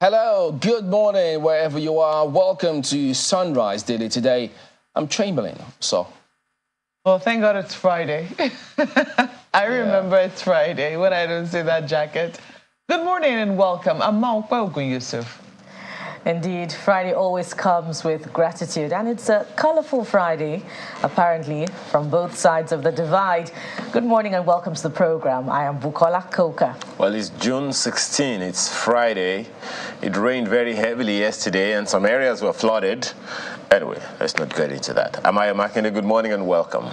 Hello, good morning, wherever you are. Welcome to Sunrise Daily today. I'm Chamberlain, so. Well, thank God it's Friday. I remember it's Friday when I don't see that jacket. Good morning and welcome. I'm Maukwa Yusuf. Indeed, Friday always comes with gratitude, and it's a colorful Friday, apparently, from both sides of the divide. Good morning and welcome to the program. I am Bukola Koka. Well, it's June 16. It's Friday. It rained very heavily yesterday, and some areas were flooded. Anyway, let's not get into that. Amaya Makinde, good morning and welcome.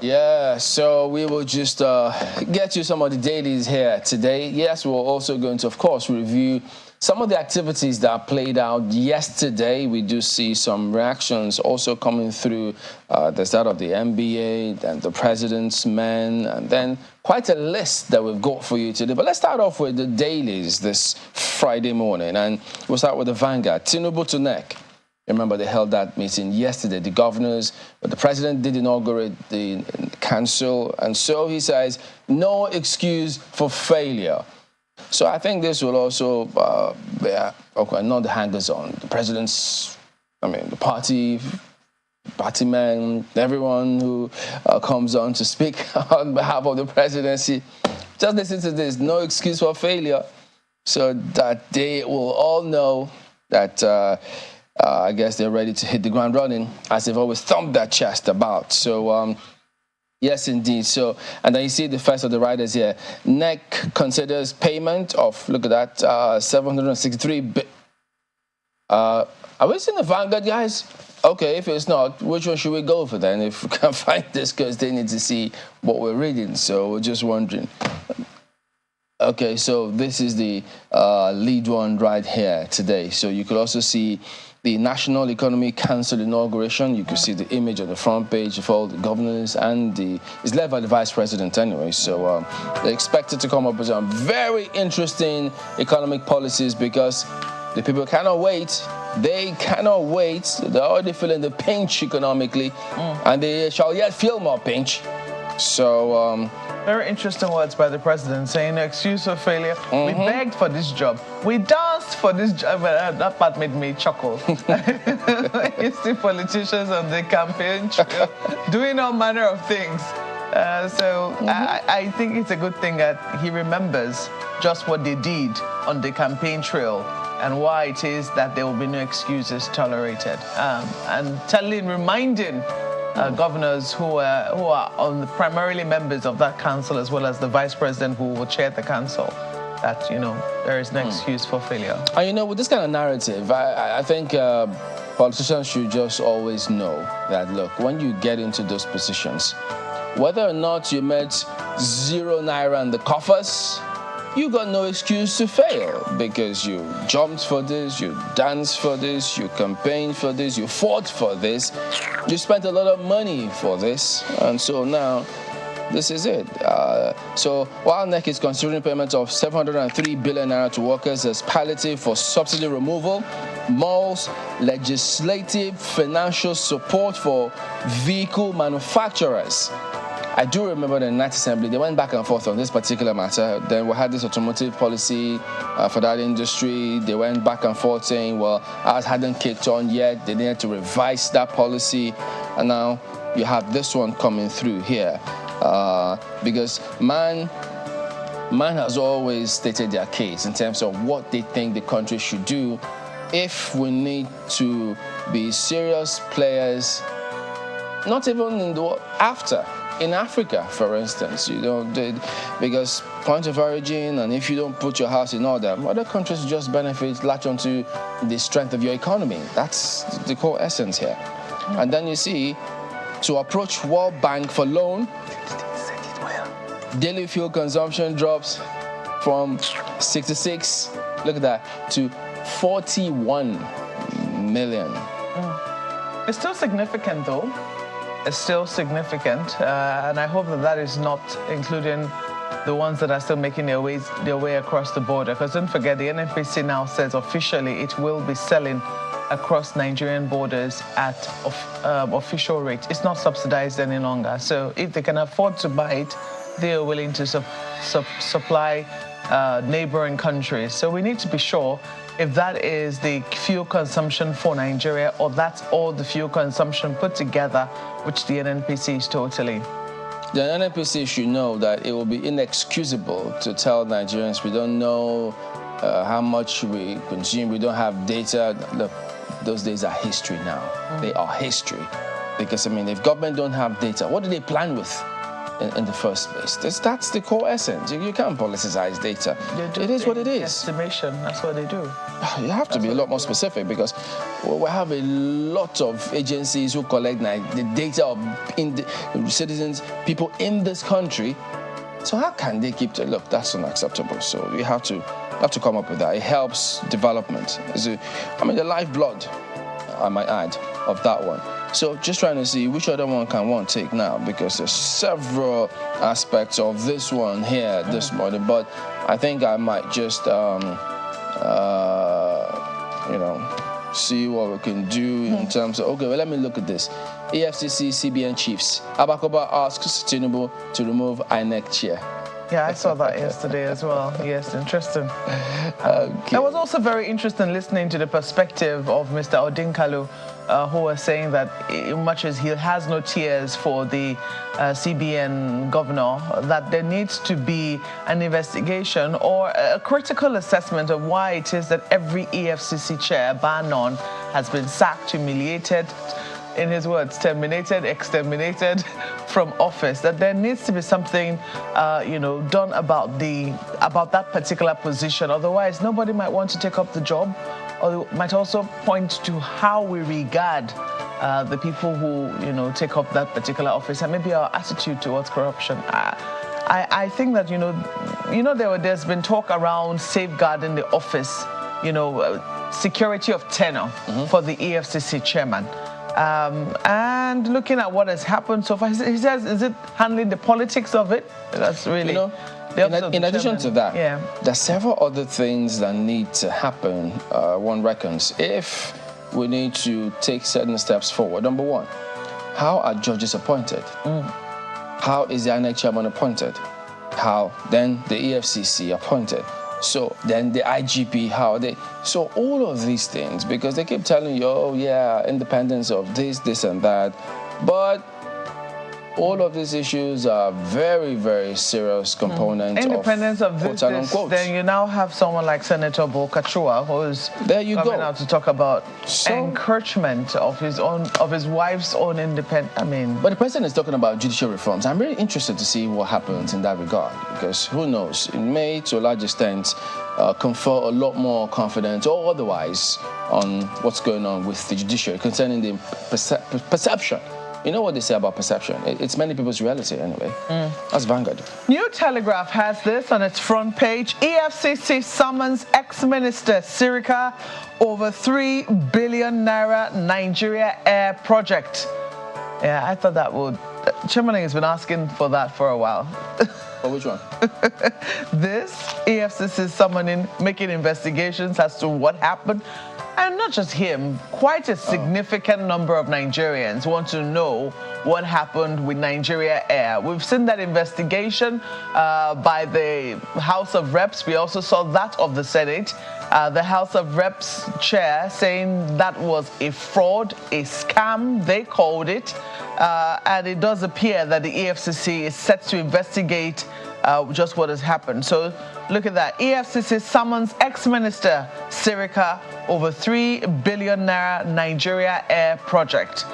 Yeah, so we will just get you some of the dailies here today. Yes, we're also going to, of course, review some of the activities that played out yesterday. We do see some reactions also coming through. There's that of the NBA, and the president's men, and then quite a list that we've got for you today. But let's start off with the dailies this Friday morning, and we'll start with the Vanguard. Tinubu to NEC. Remember, they held that meeting yesterday, the governors, but the president did inaugurate the council, and so he says, no excuse for failure. So I think this will also not the hangers-on. The president's, the party men, everyone who comes on to speak on behalf of the presidency, just listen to this, no excuse for failure, so that they will all know that I guess they're ready to hit the ground running, as they've always thumped their chest about. So, yes, indeed. So, and then you see the first of the riders here. NEC considers payment of, look at that, 763 are we seeing the Vanguard, guys? Okay, if it's not, which one should we go for then? If we can't find this, because they need to see what we're reading. So we're just wondering. Okay, so this is the lead one right here today. So you could also see the National Economic Council inauguration. You can see the image on the front page of all the governors, and it's led by the vice president anyway. So they're expected to come up with some very interesting economic policies, because the people cannot wait. They cannot wait. They're already feeling the pinch economically, and they shall yet feel more pinch. So very interesting words by the president, saying no excuse for failure. We begged for this job. We danced for this job. That part made me chuckle. You see politicians on the campaign trail doing all manner of things. I think it's a good thing that he remembers just what they did on the campaign trail and why it is that there will be no excuses tolerated. And reminding governors who are primarily members of that council, as well as the vice president who will chair the council, that, there is no excuse for failure. And, with this kind of narrative, I think politicians should just always know that, look, when you get into those positions, whether or not you met 0 naira in the coffers, you got no excuse to fail, because you jumped for this, you danced for this, you campaigned for this, you fought for this, you spent a lot of money for this, and so now this is it. So while NEC is considering payment of 703 billion naira to workers as palliative for subsidy removal, malls, legislative financial support for vehicle manufacturers. I do remember the Night Assembly, they went back and forth on this particular matter. Then we had this automotive policy for that industry. They went back and forth saying, well, ours hadn't kicked on yet. They needed to revise that policy. And now you have this one coming through here. Because man has always stated their case in terms of what they think the country should do if we need to be serious players, not even in the after. In Africa, for instance, because point of origin, and if you don't put your house in order, other countries just benefit, latch onto the strength of your economy. That's the core essence here. And then you see, to approach World Bank for loan, daily fuel consumption drops from 66, look at that, to 41 million. It's still significant, though. It's still significant, and I hope that is not including the ones that are still making their way across the border. Because don't forget, the NNPC now says officially it will be selling across Nigerian borders at official rate. It's not subsidized any longer. So if they can afford to buy it, they are willing to supply neighboring countries. So we need to be sure if that is the fuel consumption for Nigeria or that's all the fuel consumption put together, which the NNPC is totally. The NNPC should know that it will be inexcusable to tell Nigerians we don't know how much we consume, we don't have data. Look, those days are history now. They are history. Because, I mean, if government don't have data, what do they plan with in the first place? That's the core essence. You can't politicize data. It is what it is. Estimation, that's what they do. You have to be a lot more specific because we have a lot of agencies who collect the data of citizens, people in this country. So how can they keep look, that's unacceptable. So we have to come up with that. It helps development. The lifeblood, I might add, of that one. So just trying to see which other one can one take now, because there's several aspects of this one here this morning. But I think I might just see what we can do in terms of, okay, well, let me look at this. EFCC CBN chiefs. Abakoba asks Tinubu to remove INEC chair. Yeah, I saw that yesterday as well. Yes, interesting. Okay. It was also very interesting listening to the perspective of Mr. Odinkalu, who was saying that much as he has no tears for the CBN governor, that there needs to be an investigation or a critical assessment of why it is that every EFCC chair, bar none, has been sacked, humiliated, in his words, terminated, exterminated from office. That there needs to be something, done about that particular position. Otherwise, nobody might want to take up the job, or might also point to how we regard the people who, take up that particular office, and maybe our attitude towards corruption. I think that, there's been talk around safeguarding the office, security of tenure for the EFCC chairman. And looking at what has happened so far, he says, is it handling the politics of it? That's really... in addition to that, there are several other things that need to happen, one reckons, if we need to take certain steps forward. Number one, how are judges appointed? How is the INEC chairman appointed? How then the EFCC appointed? So then the IGP, how are they? So all of these things, because they keep telling you, oh yeah, independence of this and that. But all of these issues are very, very serious components independence of this, then you now have someone like Senator Bolkachua, who's coming out to talk about encroachment of his wife's own independence. But the president is talking about judicial reforms. I'm really interested to see what happens in that regard, because who knows, it may to a large extent confer a lot more confidence or otherwise on what's going on with the judiciary concerning the perception. You know what they say about perception? It's many people's reality anyway. That's Vanguard. New Telegraph has this on its front page. EFCC summons ex-minister Sirika over 3 billion naira Nigeria Air project. Yeah, I thought that would... Chairman has been asking for that for a while. For which one? This EFCC summoning, making investigations as to what happened. And not just him, quite a significant number of Nigerians want to know what happened with Nigeria Air. We've seen that investigation by the House of Reps. We also saw that of the Senate. The House of Reps chair saying that was a fraud, a scam, they called it. And it does appear that the EFCC is set to investigate just what has happened. So look at that. EFCC summons ex-minister Sirika over 3 billion naira Nigeria Air project.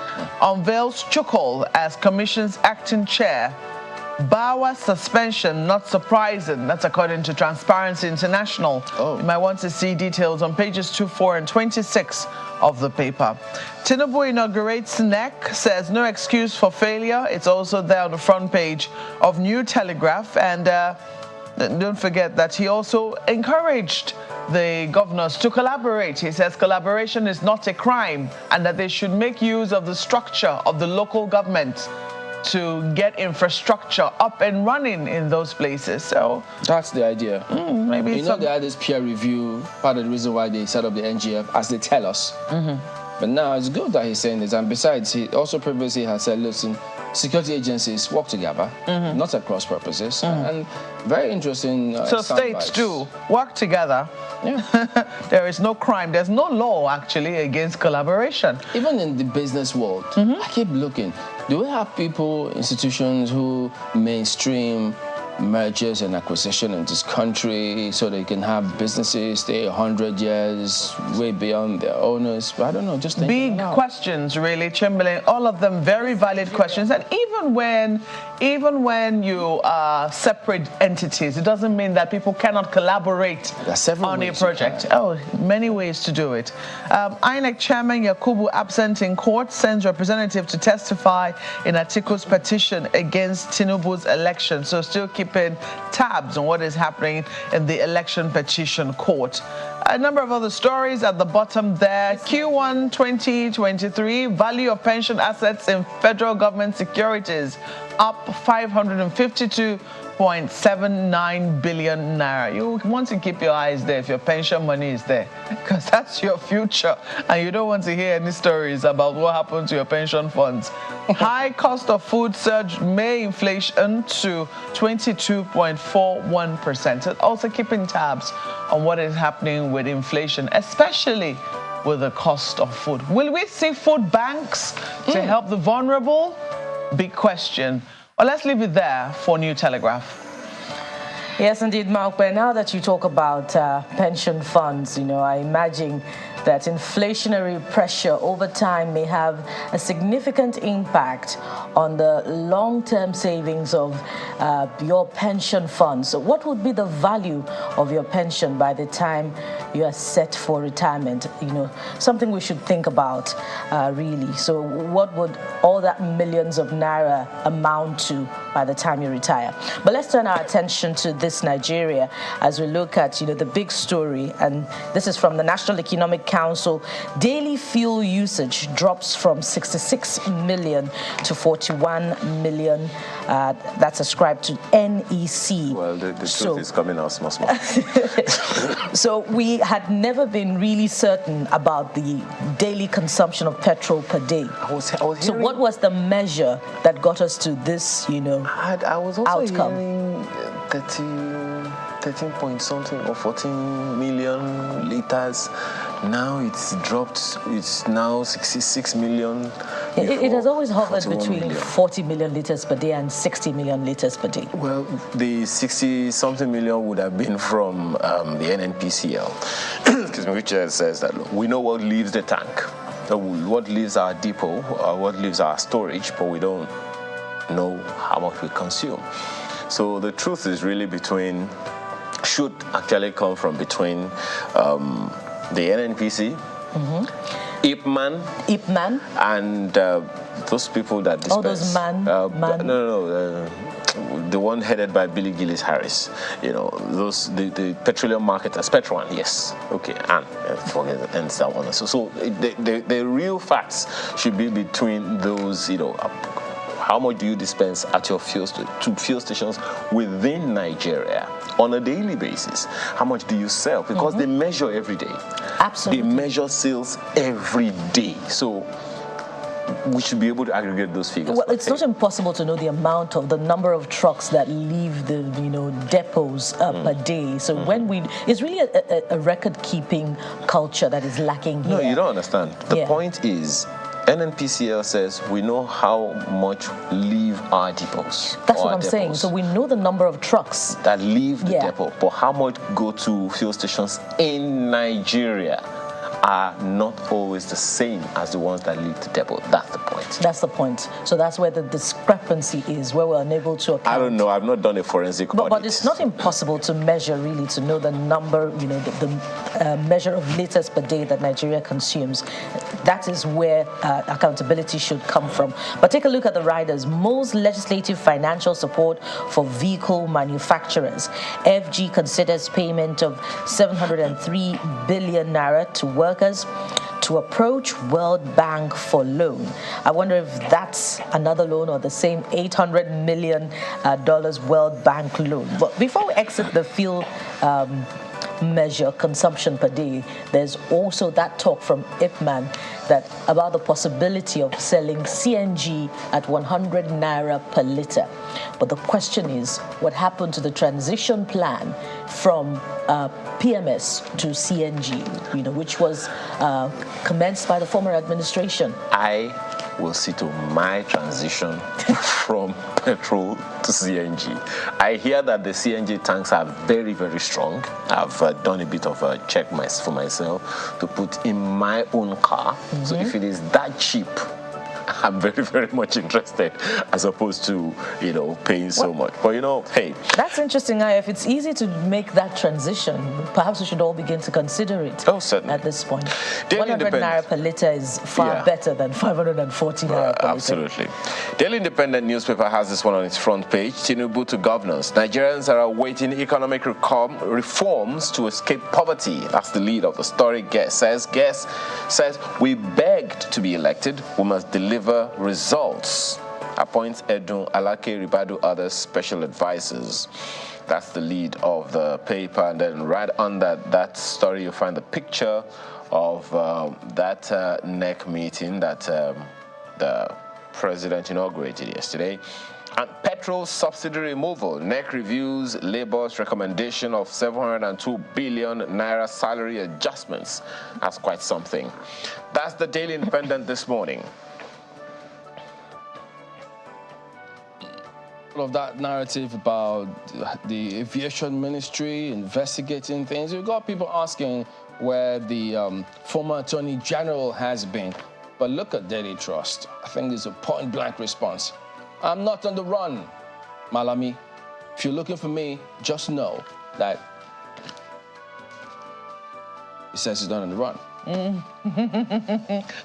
Unveils Chukol as commission's acting chair. Bawa suspension, not surprising. That's according to Transparency International. You might want to see details on pages 24 and 26 of the paper. Tinubu inaugurates NEC, says no excuse for failure. It's also there on the front page of New Telegraph. And don't forget that he also encouraged the governors to collaborate. He says collaboration is not a crime and that they should make use of the structure of the local government to get infrastructure up and running in those places. So that's the idea. Maybe they had this peer review, part of the reason why they set up the NGF, as they tell us. But now it's good that he's saying this. And besides, he also previously has said, listen, security agencies work together, not at cross purposes. And very interesting. So states do work together. Yeah. There is no crime. There's no law, actually, against collaboration. Even in the business world, I keep looking. Do we have people, institutions who mainstream mergers and acquisition in this country so they can have businesses stay 100 years way beyond their owners? But I don't know, just big questions, really, Chamberlain. All of them very valid questions. And even when you are separate entities, it doesn't mean that people cannot collaborate on a project. Oh, many ways to do it. INEC Chairman Yakubu, absent in court, sends representative to testify in Atiku's petition against Tinubu's election. So still keeping tabs on what is happening in the election petition court. A number of other stories at the bottom there. Q1 2023, value of pension assets in federal government securities up 552.79 billion naira. You want to keep your eyes there if your pension money is there, because that's your future, and you don't want to hear any stories about what happened to your pension funds. High cost of food surged May inflation to 22.41%. So also keeping tabs on what is happening with inflation, especially with the cost of food. Will we see food banks to help the vulnerable? Big question. Well, let's leave it there for New Telegraph. Yes, indeed, Mark. But now that you talk about pension funds, I imagine that inflationary pressure over time may have a significant impact on the long-term savings of your pension funds. So what would be the value of your pension by the time you are set for retirement? Something we should think about, really. So what would all that millions of naira amount to by the time you retire? But let's turn our attention to this Nigeria as we look at, the big story. And this is from the National Economic Council. Daily fuel usage drops from 66 million to 41 million. That's ascribed to NEC. Well, the truth is coming out small. So we had never been really certain about the daily consumption of petrol per day. So what was the measure that got us to this, I was also outcome? Hearing 13 point something or 14 million liters. Now it's dropped. It's now 66 million. It has always hovered between million. 40 million liters per day and 60 million liters per day. Well, the 60-something million would have been from the NNPCL, excuse me, which says that look, we know what leaves the tank, what leaves our depot, what leaves our storage, but we don't know how much we consume. So the truth is really should actually come from between the NNPC, IPMAN, and those people that dispense. All those the one headed by Billy Gillis Harris. The petroleum marketers, Petron, yes, okay, and that one. So the real facts should be between those. How much do you dispense at your fuel stations within Nigeria on a daily basis? How much do you sell? Because they measure every day. Absolutely. They measure sales every day. So we should be able to aggregate those figures. Well, it's not impossible to know the amount of the number of trucks that leave the depots per day. So it's really a record-keeping culture that is lacking here. No, you don't understand. The point is, NNPCL says we know how much leave our depots. That's what I'm saying. So we know the number of trucks that leave the depot, but how much go to fuel stations in Nigeria are not always the same as the ones that leave the depot. That's the point. That's the point. So that's where the discrepancy is, where we're unable to account. I don't know. I've not done a forensic audit. But it's not impossible to measure, really, to know the number, the measure of liters per day that Nigeria consumes. That is where accountability should come from. But take a look at the riders. Most legislative financial support for vehicle manufacturers. FG considers payment of 703 billion naira to workers to approach World Bank for loan. I wonder if that's another loan or the same $800 million World Bank loan. But before we exit the fuel measure consumption per day. There's also that talk from IPMAN that about the possibility of selling CNG at 100 naira per litre. But the question is, what happened to the transition plan from PMS to CNG, which was commenced by the former administration? I will see to my transition from petrol to CNG. I hear that the CNG tanks are very, very strong. I've done a bit of a check for myself to put in my own car. Mm-hmm. So if it is that cheap, I'm very, very much interested as opposed to, paying so much. But, hey. That's interesting. If it's easy to make that transition, perhaps we should all begin to consider it. Oh, certainly. At this point. Daily 100 naira per litre is far better than 540 naira per litre. Absolutely. Daily Independent newspaper has this one on its front page. Tinubu to governors. Nigerians are awaiting economic reforms to escape poverty. That's the lead of the story. Guest says, we begged to be elected. We must deliver results. Appoints Edun, Alake, Ribadu, others special advisors. That's the lead of the paper. And then right under that story, you'll find the picture of that NEC meeting that the president inaugurated yesterday. And petrol subsidy removal. NEC reviews Labour's recommendation of 702 billion naira salary adjustments. That's quite something. That's the Daily Independent this morning. Of that narrative about the aviation ministry investigating things, we've got people asking where the former attorney general has been. But look at Daily Trust. I think there's a point-blank response. I'm not on the run, Malami. If you're looking for me, just know that he says he's not on the run. I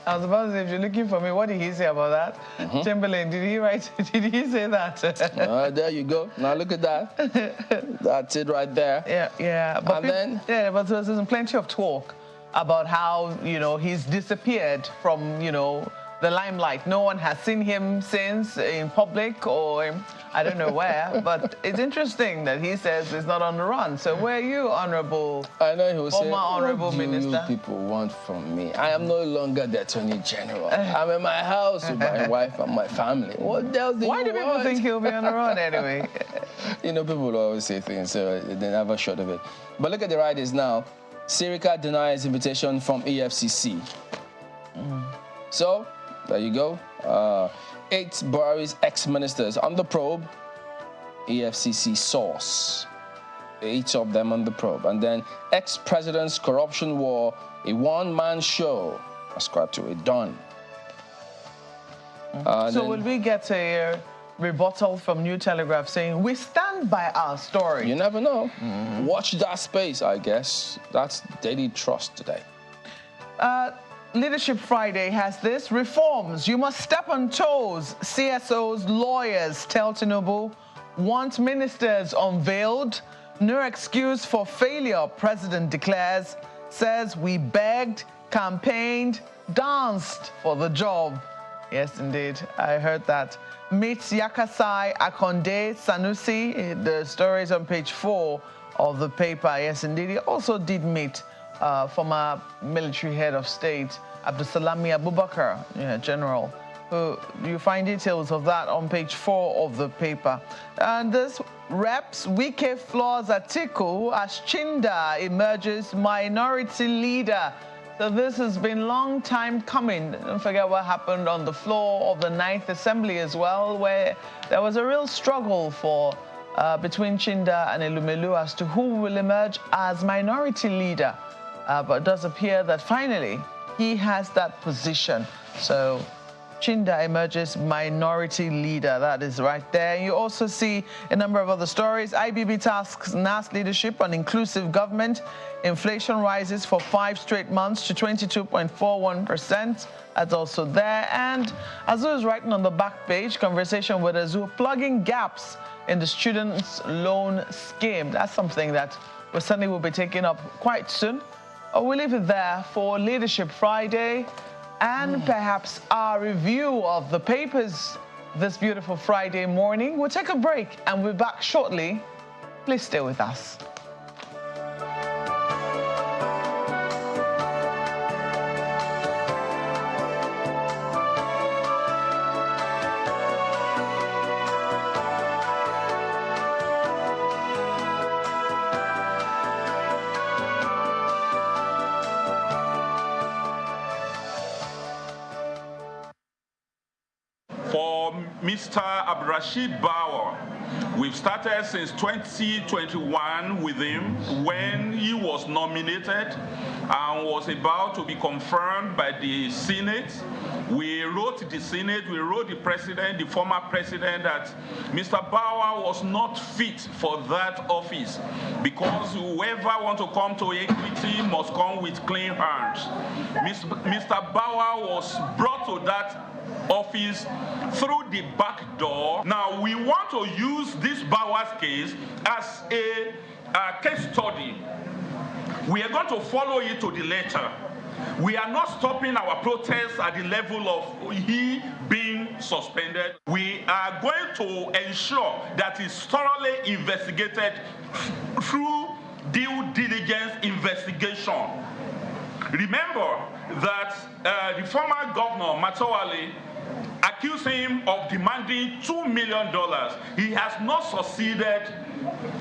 was about to say, if you're looking for me, what did he say about that? Mm-hmm. Chamberlain, did he say that? There you go. Now look at that. That's it right there. Yeah. But but there's plenty of talk about how, he's disappeared from, the limelight. No one has seen him since in public or I don't know where, but it's interesting that he says he's not on the run. So where are you, Honorable? I know he was saying, Honorable Minister? What do you people want from me? I am no longer the Attorney General. I'm in my house with my wife and my family. What else do you want? Why do people think he'll be on the run anyway? People always say things, so they're never short of it. But look at the writers now. Sirika denies invitation from EFCC. So, there you go. 8 Buhari's ex-ministers on the probe. EFCC source. 8 of them on the probe. And then ex-president's corruption war, a one-man show. Ascribed to it. Done. So will we get a rebuttal from New Telegraph saying, we stand by our story? You never know. Watch that space, I guess. That's Daily Trust today. Leadership Friday has this. Reforms. You must step on toes. CSOs, lawyers tell Tinubu. Want ministers unveiled. No excuse for failure, President declares. Says we begged, campaigned, danced for the job. Yes, indeed. I heard that. Meets Yakasai, Akonde, Sanusi. The story is on page 4 of the paper. Yes, indeed. He also did meet former military head of state, Abdusalami Abubakar, General, who you find details of that on page 4 of the paper. And this reps Wike floors Atiku as Chinda emerges minority leader. So this has been a long time coming. Don't forget what happened on the floor of the 9th Assembly as well, where there was a real struggle between Chinda and Elumelu as to who will emerge as minority leader. But it does appear that finally he has that position. So Chinda emerges minority leader. That is right there. You also see a number of other stories. IBB tasks NAS leadership on inclusive government. Inflation rises for 5 straight months to 22.41%. That's also there. And Azu is writing on the back page, conversation with Azu, plugging gaps in the students' loan scheme. That's something that we certainly will be taking up quite soon. We'll leave it there for Leadership Friday and perhaps our review of the papers this beautiful Friday morning. We'll take a break and we'll be back shortly. Please stay with us. Mr. Abdurrashid Bauer. We've started since 2021 with him when he was nominated and was about to be confirmed by the Senate. We wrote the Senate, we wrote the president, the former president, that Mr. Bauer was not fit for that office because whoever wants to come to equity must come with clean hands. Mr. Bauer was brought to that office through the back door. Now we want to use this Bauer's case as a case study. We are going to follow it to the letter. We are not stopping our protests at the level of he being suspended. We are going to ensure that it's thoroughly investigated through due diligence investigation. Remember that the former governor, Matawale, accused him of demanding $2 million. He has not succeeded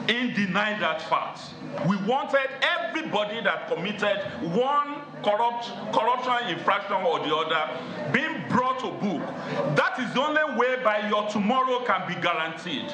in denying that fact. We wanted everybody that committed one corruption infraction or the other being brought to book. That is the only way by your tomorrow can be guaranteed.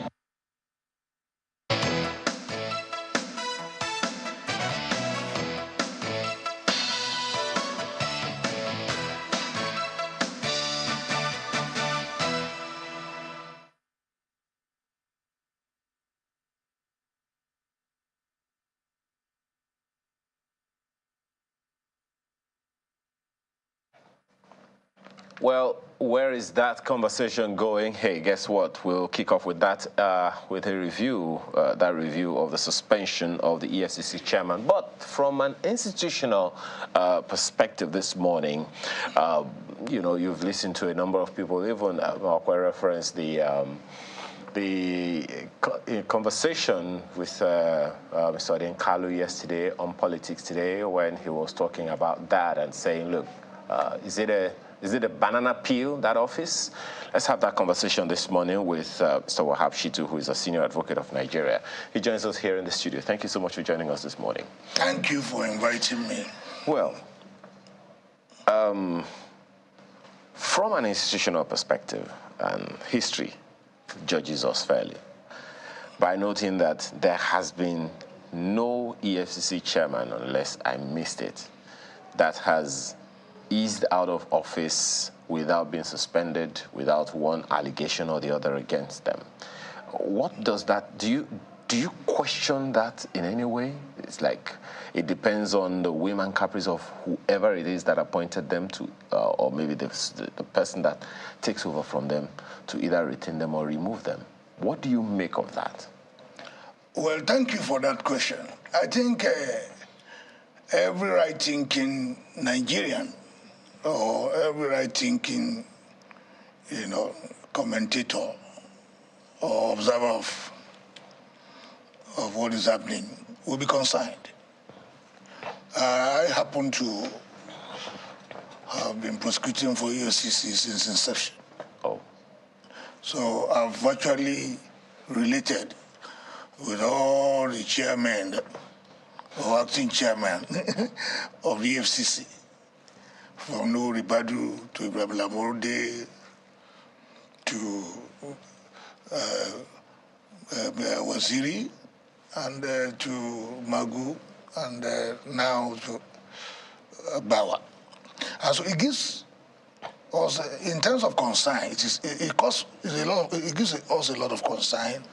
Well, where is that conversation going? Hey, guess what? We'll kick off with that, with a review, that review of the suspension of the EFCC chairman. But from an institutional perspective this morning, you know, you've listened to a number of people, even Mark referenced the conversation with Mr. Odenkalu yesterday on Politics Today, when he was talking about that and saying, look, is it a banana peel, that office? Let's have that conversation this morning with Mr. Wahab Shitu, who is a senior advocate of Nigeria. He joins us here in the studio. Thank you so much for joining us this morning. Thank you for inviting me. Well, from an institutional perspective, and history judges us fairly by noting that there has been no EFCC chairman, unless I missed it, that has eased out of office without being suspended, without one allegation or the other against them. What does that, do you question that in any way? It's like it depends on the whim and caprice of whoever it is that appointed them to, or maybe the person that takes over from them to either retain them or remove them. What do you make of that? Well, thank you for that question. I think every right-thinking Nigerian or every right-thinking, you know, commentator or observer of what is happening will be concerned. I happen to have been prosecuting for EFCC since inception. Oh. So I've virtually related with all the chairmen or acting chairman of the EFCC, from Nuhu Ribadu to Ibrahim Lamurde to Waziri and to Magu and now to Bawa. And so it gives us, in terms of concern, it gives us a lot of concern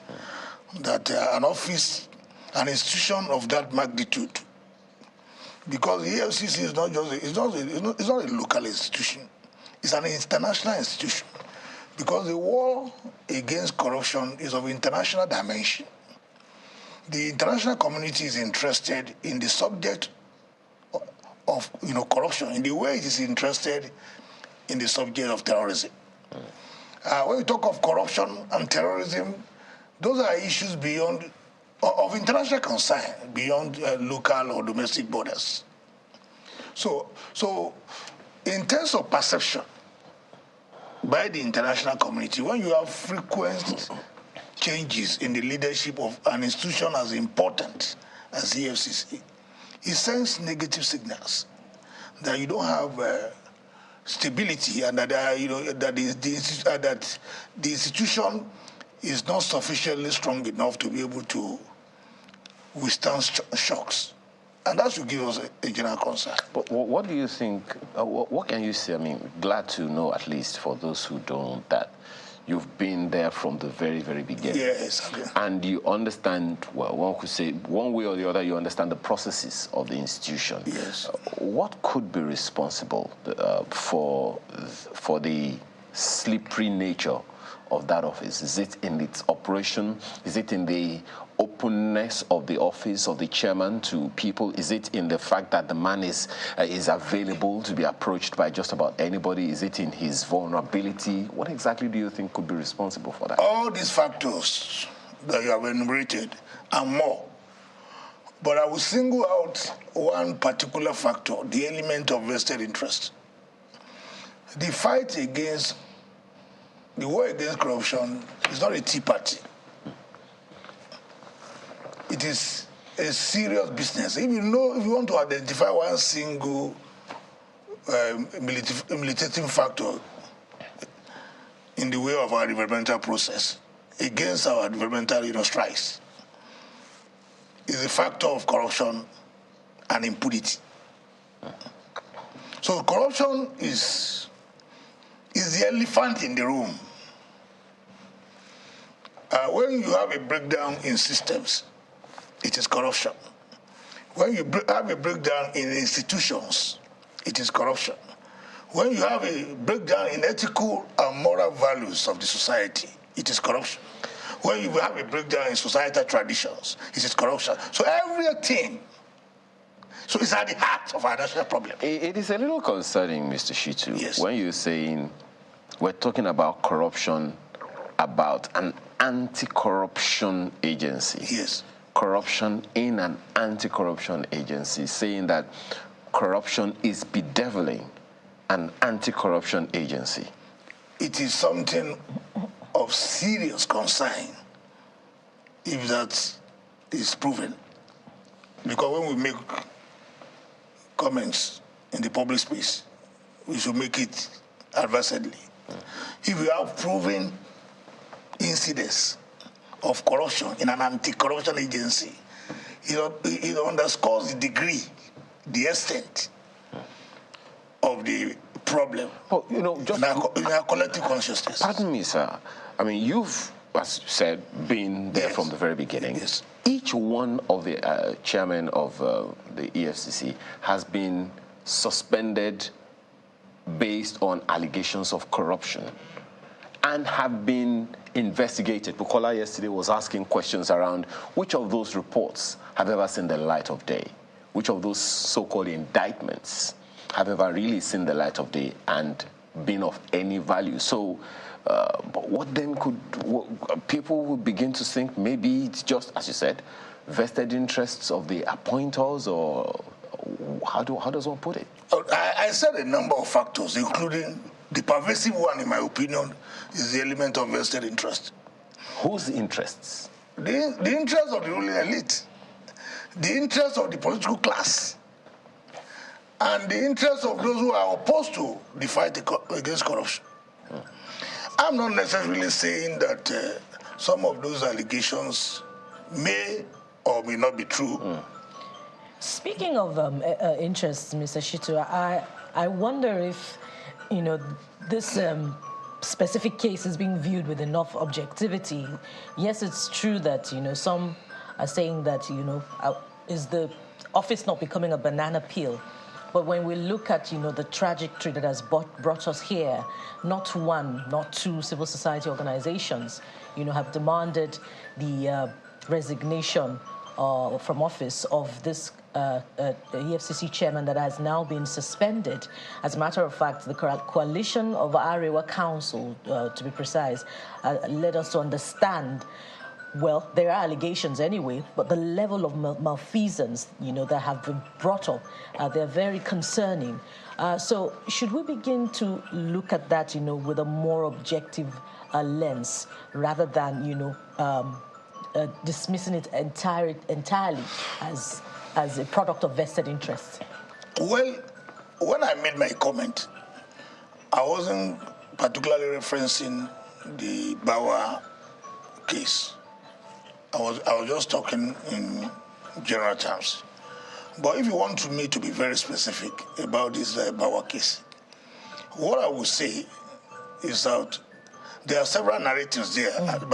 that an office, an institution of that magnitude, because the EFCC is not just it's not a local institution, it's an international institution, because the war against corruption is of international dimension. The international community is interested in the subject of corruption in the way it is interested in the subject of terrorism. When we talk of corruption and terrorism, those are issues beyond of international concern, beyond local or domestic borders. So in terms of perception by the international community, when you have frequent changes in the leadership of an institution as important as the EFCC, it sends negative signals that you don't have stability, and that that the institution is not sufficiently strong enough to be able to withstand shocks. And that should give us a general concern. But what do you think, what can you say? I mean, glad to know, at least for those who don't, that you've been there from the very, very beginning. Yes. Okay. And you understand, well, one could say, one way or the other, you understand the processes of the institution. Yes. What could be responsible for the slippery nature of that office? Is it in its operation? Is it in the openness of the office of the chairman to people? Is it in the fact that the man is available to be approached by just about anybody? Is it in his vulnerability? What exactly do you think could be responsible for that? All these factors that you have enumerated and more. But I will single out one particular factor, the element of vested interest. The fight against, the war against corruption is not a tea party. It is a serious business. If you want to identify one single militating factor in the way of our developmental process against our developmental strides, is the factor of corruption and impunity. So corruption is the elephant in the room. When you have a breakdown in systems, it is corruption. When you have a breakdown in institutions, it is corruption. When you have a breakdown in ethical and moral values of the society, it is corruption. When you have a breakdown in societal traditions, it is corruption. So everything, so it's at the heart of our national problem. It is a little concerning, Mr. Shitu, yes, when you're saying we're talking about corruption, about an anti-corruption agency. Yes. Corruption in an anti-corruption agency, saying that corruption is bedeviling an anti-corruption agency. It is something of serious concern if that is proven. Because when we make comments in the public space, we should make it advisedly. If we have proven incidents of corruption in an anti-corruption agency, it underscores the degree, the extent of the problem just in our collective consciousness. Pardon me, sir. I mean, you've, as you said, been there from the very beginning. Yes. Each one of the chairmen of the EFCC has been suspended based on allegations of corruption and have been investigated. Bukola yesterday was asking questions around which of those reports have ever seen the light of day, which of those so-called indictments have ever really seen the light of day and been of any value. So but what then people would begin to think maybe it's just, as you said, vested interests of the appointers, or how does one put it? I said a number of factors, including the pervasive one, in my opinion, is the element of vested interest. Whose interests? The interests of the ruling elite, the interests of the political class, and the interests of those who are opposed to the fight against corruption. I'm not necessarily saying that some of those allegations may or may not be true. Speaking of interests, Mr. Shitu, I wonder if, this specific case is being viewed with enough objectivity. Yes, it's true that, some are saying that, is the office not becoming a banana peel? But when we look at, the trajectory that has brought us here, not one, not two civil society organizations, have demanded the resignation from office of this EFCC chairman that has now been suspended. As a matter of fact, the coalition of Arewa Council, to be precise, led us to understand, well, there are allegations anyway, but the level of malfeasance, that have been brought up, they're very concerning. So should we begin to look at that, with a more objective lens, rather than, dismissing it entirely as a product of vested interest? Well, when I made my comment, I wasn't particularly referencing the Bauer case. I was just talking in general terms. But if you want me to be very specific about this Bauer case, what I would say is that there are several narratives there, and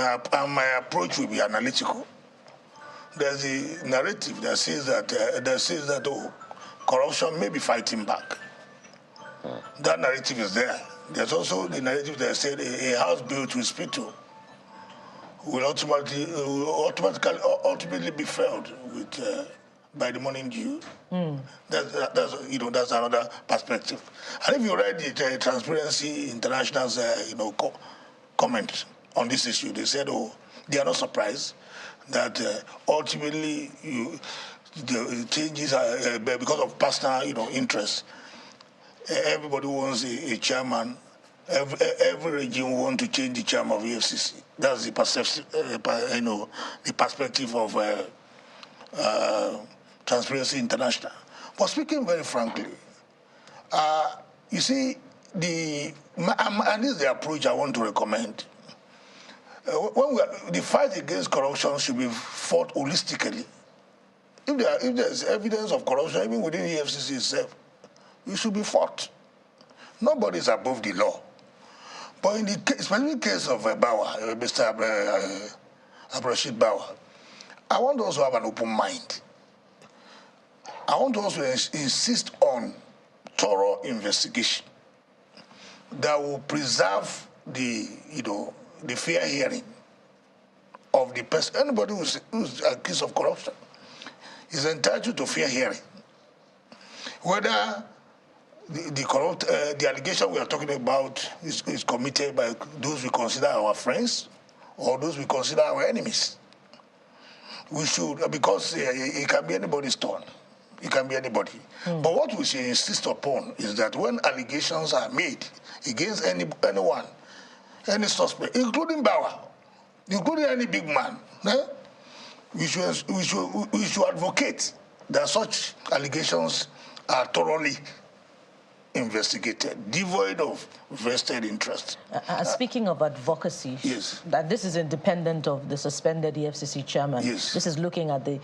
my approach will be analytical. There's a narrative that says that oh, corruption may be fighting back. That narrative is there. There's also the narrative that said a house built with spittle will ultimately be filled with by the morning dew. That's another perspective. And if you read the Transparency International's comment on this issue, they said, oh, they are not surprised that ultimately the changes are because of personal interest. Everybody wants a chairman. Every regime wants to change the chairman of EFCC. That's the perspective of Transparency International. But speaking very frankly, you see, and this is the approach I want to recommend. The fight against corruption should be fought holistically. If there's evidence of corruption, even within the EFCC itself, it should be fought. Nobody is above the law. But in the specific case of Bauer, Mr. Abdulrashid Bauer, I want us to have an open mind. I want us to insist on thorough investigation that will preserve the fair hearing of the person. Anybody who's accused of corruption is entitled to fair hearing. Whether the allegation we are talking about is committed by those we consider our friends or those we consider our enemies. We should, because it can be anybody's turn. It can be anybody. But what we should insist upon is that when allegations are made against anyone, any suspect, including Bauer, including any big man, we should advocate that such allegations are thoroughly investigated, devoid of vested interest. Speaking of advocacy, yes, that this is independent of the suspended EFCC chairman. Yes. This is looking at the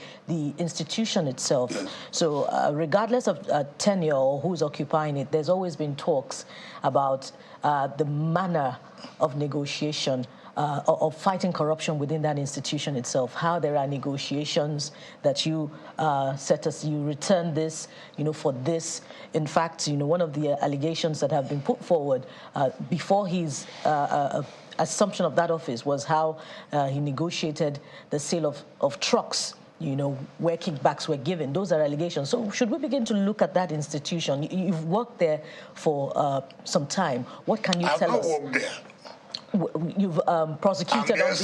institution itself. Yes. So regardless of tenure or who's occupying it, there's always been talks about the manner of negotiation, of fighting corruption within that institution itself, how there are negotiations that you you return this, for this. In fact, one of the allegations that have been put forward before his assumption of that office was how he negotiated the sale of trucks, where kickbacks were given. Those are allegations. So should we begin to look at that institution? You've worked there for some time. What can you tell us? I've not worked there. You've prosecuted. Yes,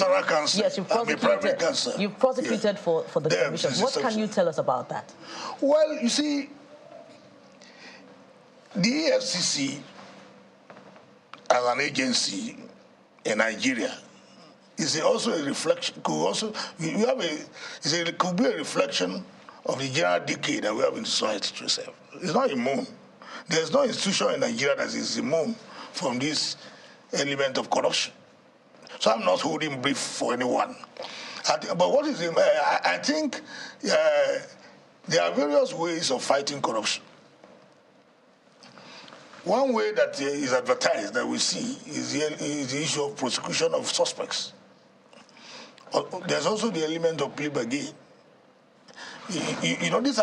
you've prosecuted. You've prosecuted for the commission. What can you tell us about that? Well, you see, the EFCC as an agency in Nigeria is also a reflection. Could be a reflection of the general decay that we have in society itself. It's not immune. There's no institution in Nigeria that is immune from this element of corruption. So I'm not holding brief for anyone. But what is I think there are various ways of fighting corruption. One way that is advertised that we see is the issue of prosecution of suspects. There's also the element of plea bargain. These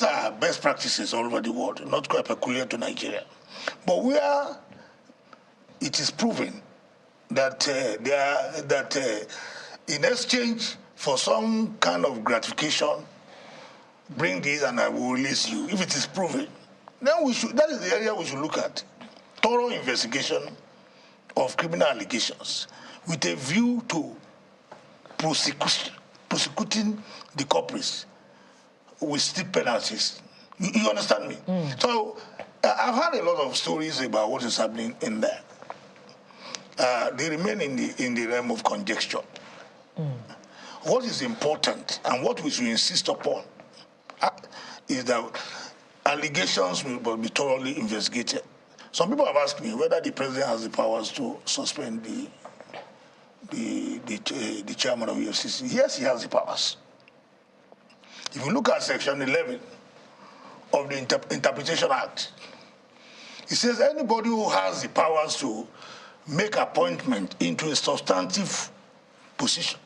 are best practices all over the world, not quite peculiar to Nigeria. But where it is proven that in exchange for some kind of gratification, bring this and I will release you. If it is proven, then that is the area we should look at. Thorough investigation of criminal allegations with a view to prosecuting the culprits with steep penalties. You understand me? So I've had a lot of stories about what is happening in there. They remain in the realm of conjecture. What is important and what we should insist upon is that allegations will be thoroughly investigated. Some people have asked me whether the president has the powers to suspend the chairman of EFCC. Yes, he has the powers. If you look at Section 11 of the Interpretation Act, it says anybody who has the powers to make appointment into a substantive position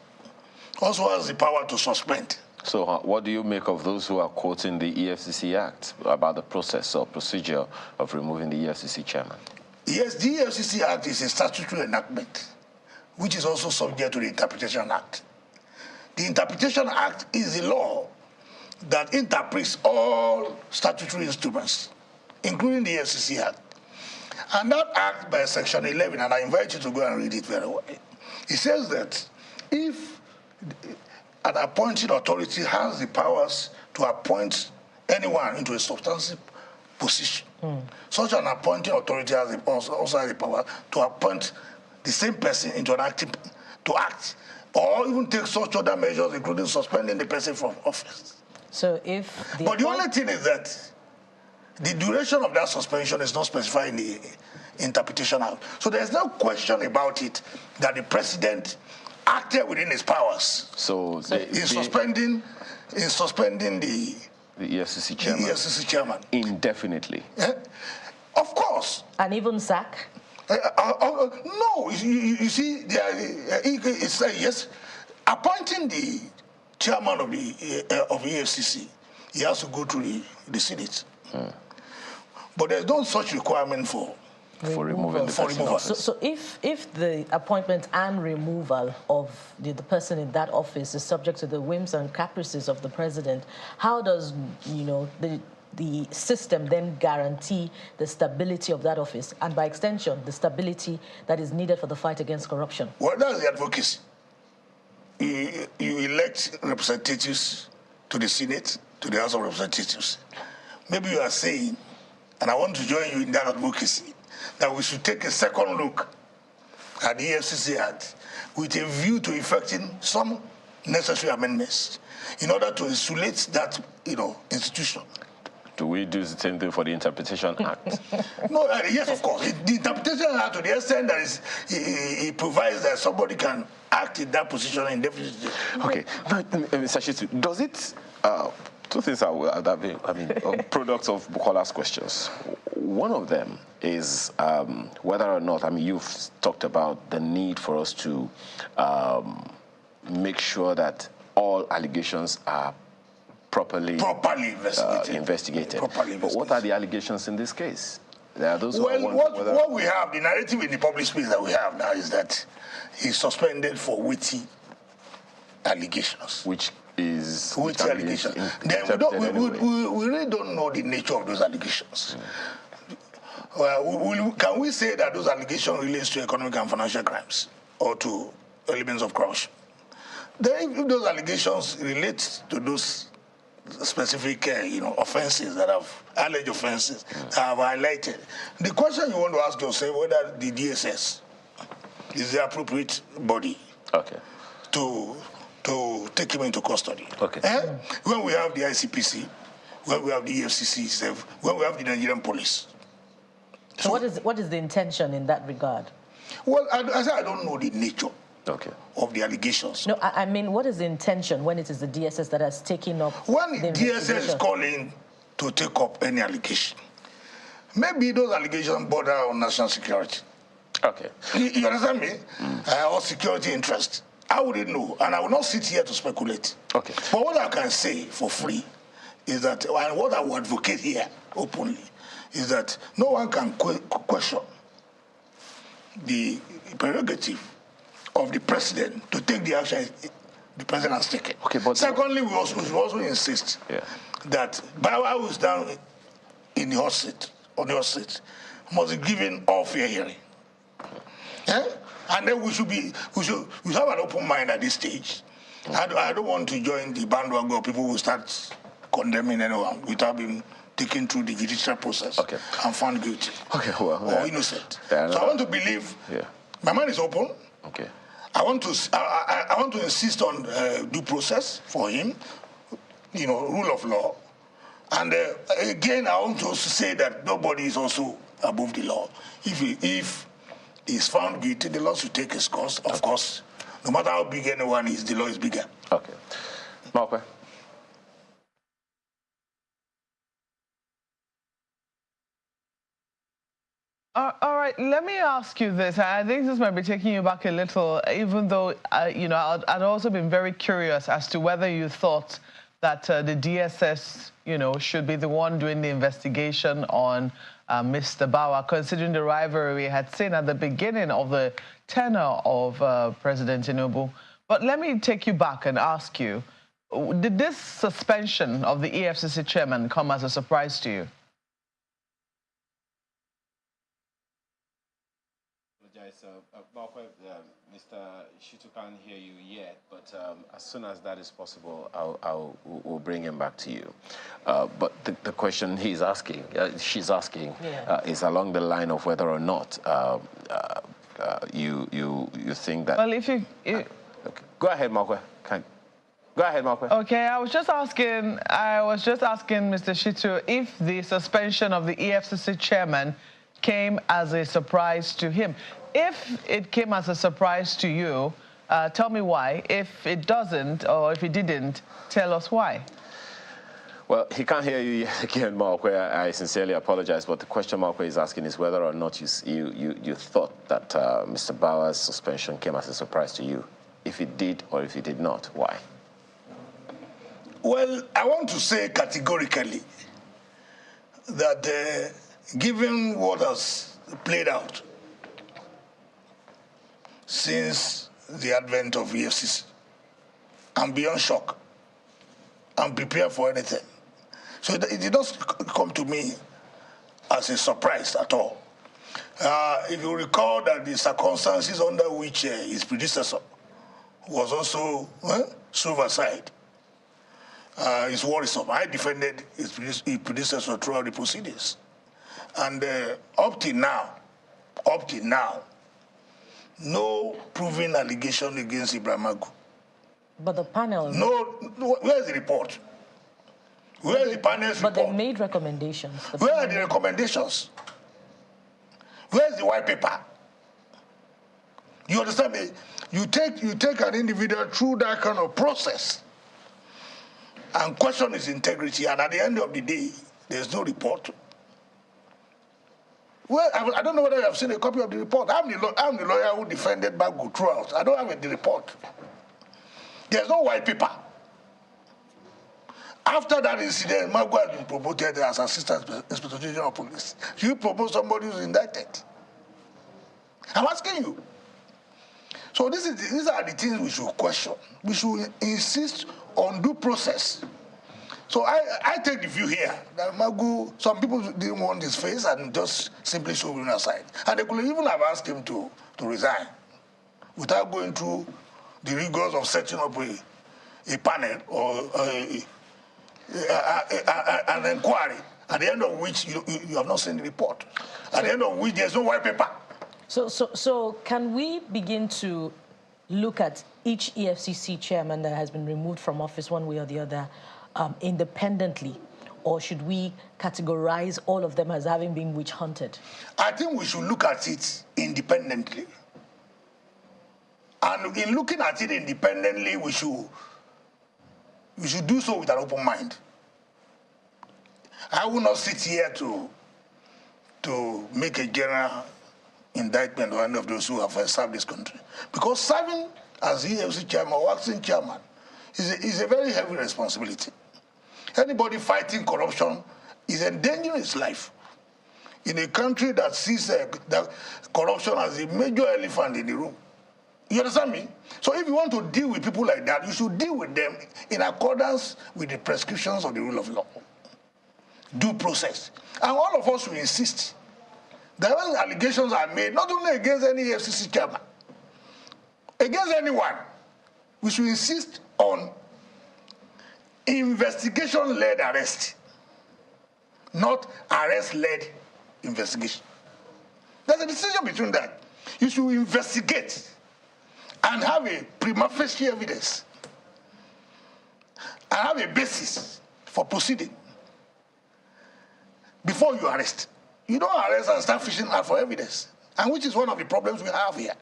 also has the power to suspend. So what do you make of those who are quoting the EFCC Act about the process or procedure of removing the EFCC chairman? Yes, the EFCC Act is a statutory enactment, which is also subject to the Interpretation Act. The Interpretation Act is a law that interprets all statutory instruments, including the EFCC Act. And that act by Section 11, and I invite you to go and read it very well, it says that if an appointing authority has the powers to appoint anyone into a substantive position, such an appointing authority also has the power to appoint the same person into an active to act, or even take such other measures, including suspending the person from office. So if but the only thing is that the duration of that suspension is not specified in the Interpretation Act. So there's no question about it that the president acted within his powers. So in suspending the EFCC chairman. The EFCC chairman Indefinitely. Of course. And even sack? No, you see, it's yes, appointing the chairman of the EFCC, he has to go to the Senate. But there's no such requirement for removing the person. So if the appointment and removal of the person in that office is subject to the whims and caprices of the president, how does the system then guarantee the stability of that office, and by extension, the stability that is needed for the fight against corruption? Well, that's the advocacy. You elect representatives to the Senate, to the House of Representatives. Maybe you are saying, and I want to join you in that advocacy, that we should take a second look at the EFCC Act with a view to effecting some necessary amendments in order to insulate that, institution. Do we do the same thing for the Interpretation Act? No, yes, of course. The Interpretation Act, to the extent that it provides that somebody can act in that position indefinitely. Okay. Now, Mr. Shitu, does it... two things are products of Bukola's questions. One of them is whether or not, you've talked about the need for us to make sure that all allegations are properly investigated. But what are the allegations in this case? There are those what we have, the narrative in the public space that we have now is that he's suspended for witty allegations. Which is... Witty allegations. We really don't know the nature of those allegations. Well, can we say that those allegations relates to economic and financial crimes or to elements of corruption? Then if those allegations relate to those specific offenses that have alleged offenses that have highlighted, the question you want to ask yourself whether the DSS is the appropriate body to take him into custody. When we have the ICPC, when we have the EFCC, when we have the Nigerian police. So what is the intention in that regard? Well, I said I don't know the nature of the allegations. No, I mean, what is the intention when it is the DSS that has taken up when the DSS is calling to take up any allegation? Maybe those allegations border on national security. You understand me? Or security interest. I wouldn't know, and I will not sit here to speculate. But what I can say for free is that, and what I will advocate here openly, is that no one can question the prerogative of the president to take the action the president has taken. Secondly, we also insist that Bawa, who is down in the hot seat, must be given all fair hearing. And then we should have an open mind at this stage. I don't want to join the bandwagon of people who start condemning anyone without being taken through the judicial process and found guilty or innocent. So I want to believe my mind is open. I want to insist on due process for him, rule of law. And again, I want to also say that nobody is also above the law. If he's found guilty, the law should take his course. Of course, no matter how big anyone is, the law is bigger. Okay. Mark. All right, let me ask you this. I think this might be taking you back a little, even though, I'd also been very curious as to whether you thought that the DSS, should be the one doing the investigation on Mr. Bauer, considering the rivalry we had seen at the beginning of the tenure of President Tinubu. But let me take you back and ask you, did this suspension of the EFCC chairman come as a surprise to you? Mr. Shitu can't hear you yet, but as soon as that is possible, we'll bring him back to you. But the question she's asking, is along the line of whether or not you think that. Well, if you. Okay. Go ahead, Mark. Go ahead, Mark. Okay, I was just asking Mr. Shitu if the suspension of the EFCC chairman came as a surprise to him. If it came as a surprise to you, tell me why. If it doesn't, or if it didn't, tell us why. Well, he can't hear you again, Mark. I sincerely apologize, but the question Mark is asking is whether or not you thought that Mr. Bauer's suspension came as a surprise to you. If it did or if it did not, why? Well, I want to say categorically that given what has played out since the advent of EFCC, I'm beyond shock. I'm prepared for anything. So it did not come to me as a surprise at all. If you recall that the circumstances under which his predecessor was also shoved aside, it's worrisome. I defended his predecessor throughout the proceedings. And up till now, no proven allegation against Ibrahim Magu. But the panel... No, where's the report? Where's the panel's report? But they made recommendations. Where are the recommendations? Where's the white paper? You understand me? You take an individual through that kind of process and question his integrity, and at the end of the day, there's no report. Well, I don't know whether you have seen a copy of the report. I'm the lawyer who defended Magu throughout. I don't have the report. There's no white paper. After that incident, Magu has been promoted as Assistant Inspector General of Police. You promote somebody who's indicted. I'm asking you. So these are the things we should question. We should insist on due process. So I take the view here that Magu, some people didn't want his face and just simply shoved him aside. And they could even have asked him to resign without going through the rigors of setting up a panel or an inquiry, at the end of which you have not seen the report, at the end of which there's no white paper. So can we begin to look at each EFCC chairman that has been removed from office one way or the other independently, or should we categorize all of them as having been witch hunted? I think we should look at it independently. And in looking at it independently, we should do so with an open mind. I will not sit here to make a general indictment on any of those who have served this country. Because serving as EFCC chairman or acting chairman is a very heavy responsibility. Anybody fighting corruption is endangering his life. In a country that sees that corruption as a major elephant in the room. You understand me? So if you want to deal with people like that, you should deal with them in accordance with the prescriptions of the rule of law. Due process. And all of us will insist that when allegations are made, not only against any EFCC chairman, against anyone, we should insist on investigation-led arrest, not arrest-led investigation. There's a distinction between that. You should investigate and have a prima facie evidence and have a basis for proceeding before you arrest. you don't arrest and start fishing out for evidence, and which is one of the problems we have here.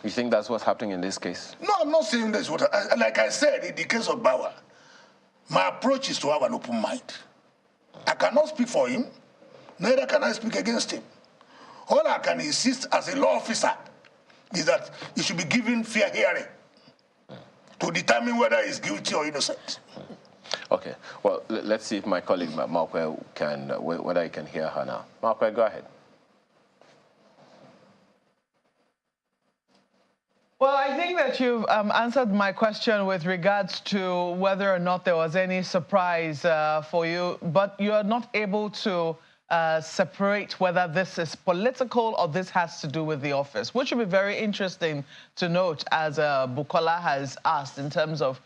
You think that's what's happening in this case? No, I'm not saying this. Like I said, in the case of Bauer, my approach is to have an open mind. I cannot speak for him, neither can I speak against him. All I can insist as a law officer is that he should be given fair hearing to determine whether he's guilty or innocent. Okay. Well, let's see if my colleague Markwe can, whether he can hear her now. Markwe, go ahead. Well, I think that you've answered my question with regards to whether or not there was any surprise for you, but you're not able to separate whether this is political or this has to do with the office, which would be very interesting to note, as Bukola has asked, in terms of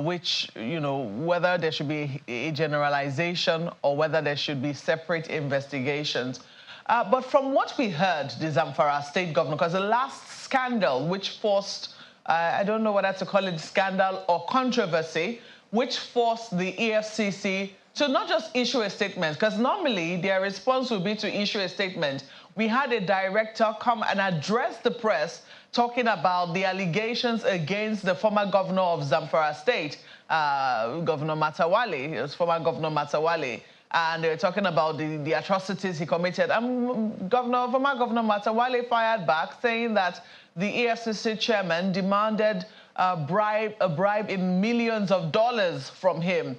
which, whether there should be a generalization or whether there should be separate investigations. But from what we heard, the Zamfara state governor, because the last scandal which forced, I don't know whether to call it scandal or controversy, which forced the EFCC to not just issue a statement, because normally their response would be to issue a statement. We had a director come and address the press talking about the allegations against the former governor of Zamfara State, Governor Matawale. It was former Governor Matawale. And they were talking about the atrocities he committed. Former Governor Matawale fired back, saying that the EFCC chairman demanded a bribe in millions of dollars from him.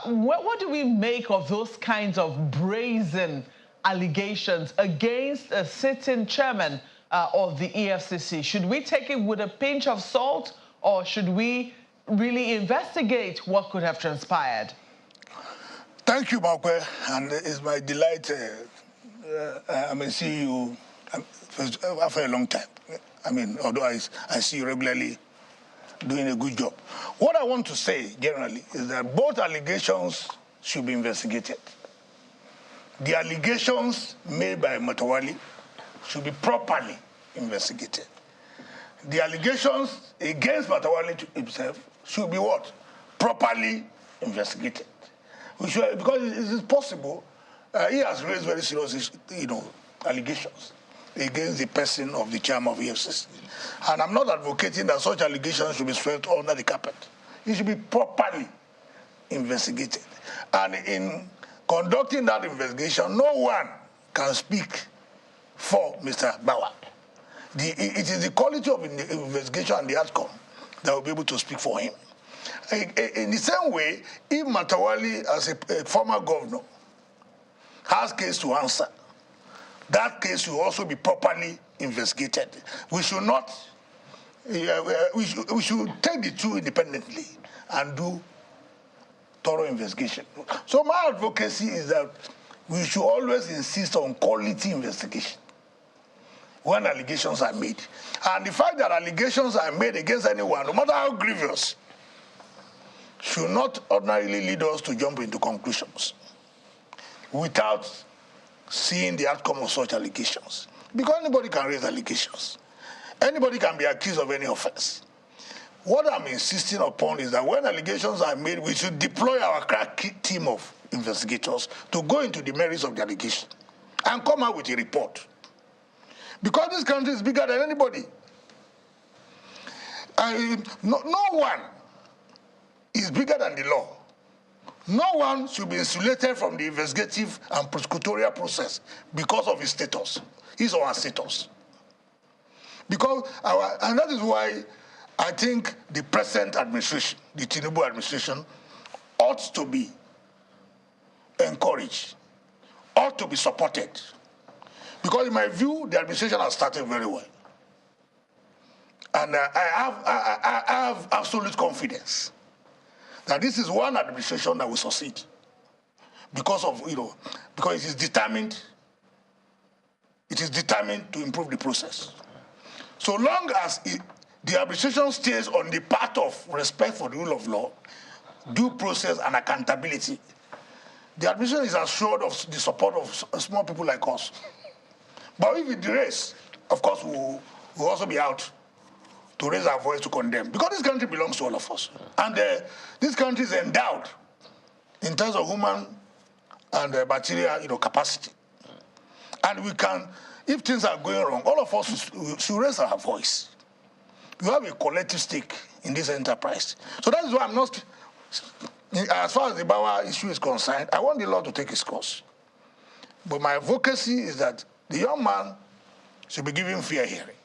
What do we make of those kinds of brazen allegations against a sitting chairman of the EFCC? Should we take it with a pinch of salt, or should we really investigate what could have transpired? Thank you, Markwe, and it's my delight. I may see you after a long time. I mean, although I see you regularly doing a good job. What I want to say generally is that both allegations should be investigated. The allegations made by Matawale should be properly investigated. The allegations against Matawale himself should be what? Properly investigated. We should, because it is possible, he has raised very serious, allegations against the person of the chairman of EFCC. And I'm not advocating that such allegations should be swept under the carpet. It should be properly investigated. And in conducting that investigation, no one can speak for Mr. Bauer. It is the quality of the investigation and the outcome that will be able to speak for him. In the same way, if Matawale, as a former governor, has case to answer, that case will also be properly investigated. We should not, we should take the two independently and do thorough investigation. So my advocacy is that we should always insist on quality investigation when allegations are made. And the fact that allegations are made against anyone, no matter how grievous, should not ordinarily lead us to jump into conclusions without seeing the outcome of such allegations. Because anybody can raise allegations. Anybody can be accused of any offense. What I'm insisting upon is that when allegations are made, we should deploy our crack team of investigators to go into the merits of the allegation and come out with a report. Because this country is bigger than anybody. And no one is bigger than the law. No one should be insulated from the investigative and prosecutorial process because of his status, his or her status. And that is why I think the present administration, the Tinubu administration, ought to be encouraged, ought to be supported. Because in my view, the administration has started very well. And I have absolute confidence that this is one administration that will succeed because of, because it is determined to improve the process. So long as the administration stays on the path of respect for the rule of law, due process and accountability, the administration is assured of the support of small people like us. But if it derails, of course, we'll also be out to raise our voice to condemn. Because this country belongs to all of us. And this country is endowed in terms of human and material capacity And we can, if things are going wrong, all of us should raise our voice. We have a collective stake in this enterprise. So that is why I'm not, as far as the Bawa issue is concerned, I want the law to take its course. But my advocacy is that the young man should be given fair hearing.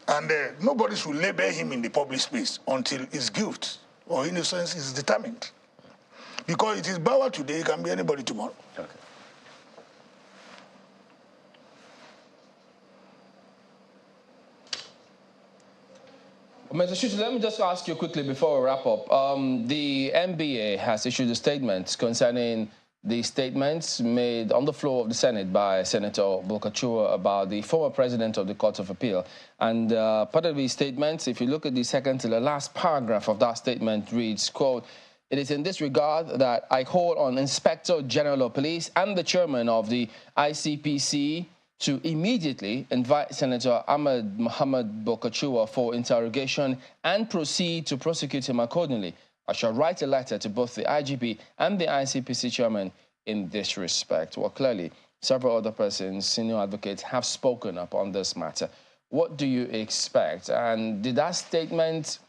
And nobody should label him in the public space until his guilt or innocence is determined. Because it is Bawa today, it can be anybody tomorrow. Okay. Mr. Shuti, let me just ask you quickly before we wrap up. The NBA has issued a statement concerning the statements made on the floor of the Senate by Senator Bulkachua about the former president of the Court of Appeal. And part of the statement, if you look at the second to the last paragraph of that statement, reads, quote, "It is in this regard that I call on Inspector General of Police and the chairman of the ICPC to immediately invite Senator Ahmed Mohamed Bulkachua for interrogation and proceed to prosecute him accordingly. I shall write a letter to both the IGP and the ICPC chairman in this respect." Well, clearly, several other persons, senior advocates, have spoken up on this matter. What do you expect? And did that statement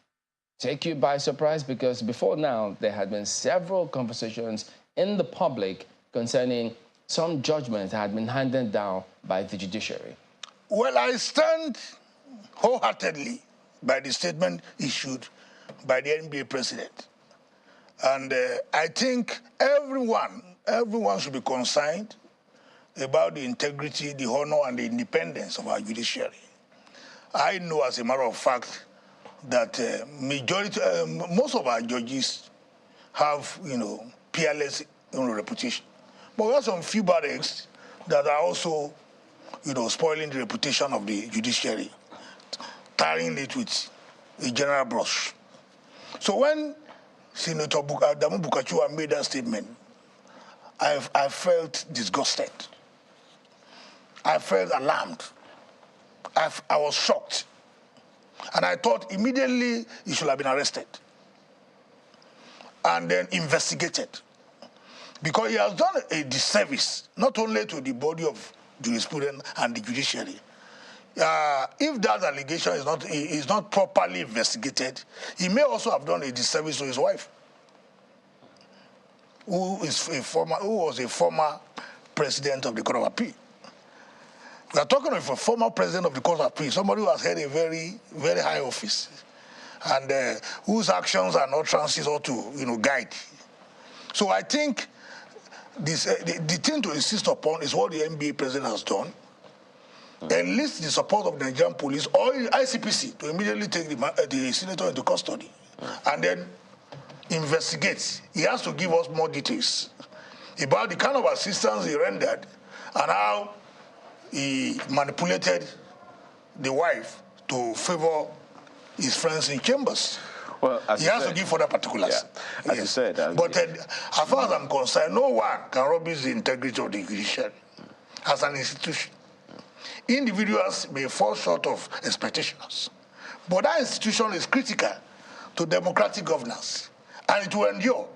take you by surprise? Because before now, there had been several conversations in the public concerning some judgments that had been handed down by the judiciary. Well, I stand wholeheartedly by the statement issued by the NBA president. And I think everyone should be concerned about the integrity, the honor, and the independence of our judiciary. I know, as a matter of fact, that most of our judges have, peerless reputation. But we have some few bad eggs that are also, spoiling the reputation of the judiciary, tarring it with a general brush. So when Senator Adamu Bulkachua made that statement, I felt disgusted. I felt alarmed. I was shocked. And I thought immediately he should have been arrested and then investigated. Because he has done a disservice, not only to the body of jurisprudence and the judiciary. If that allegation is not properly investigated, he may also have done a disservice to his wife, who was a former president of the Court of Appeal. We are talking of a former president of the Court of Appeal, somebody who has held a very, very high office, and whose actions and utterances ought to, guide. So I think the thing to insist upon is what the NBA president has done. Enlist the support of the Nigerian police or ICPC to immediately take the senator into custody and then investigate. He has to give us more details about the kind of assistance he rendered and how he manipulated the wife to favor his friends in chambers. Well, he has to give further particulars. Yeah, as you said. But as far as I'm concerned, no one can rubbish the integrity of the judiciary as an institution. Individuals may fall short of expectations, but that institution is critical to democratic governance, and it will endure.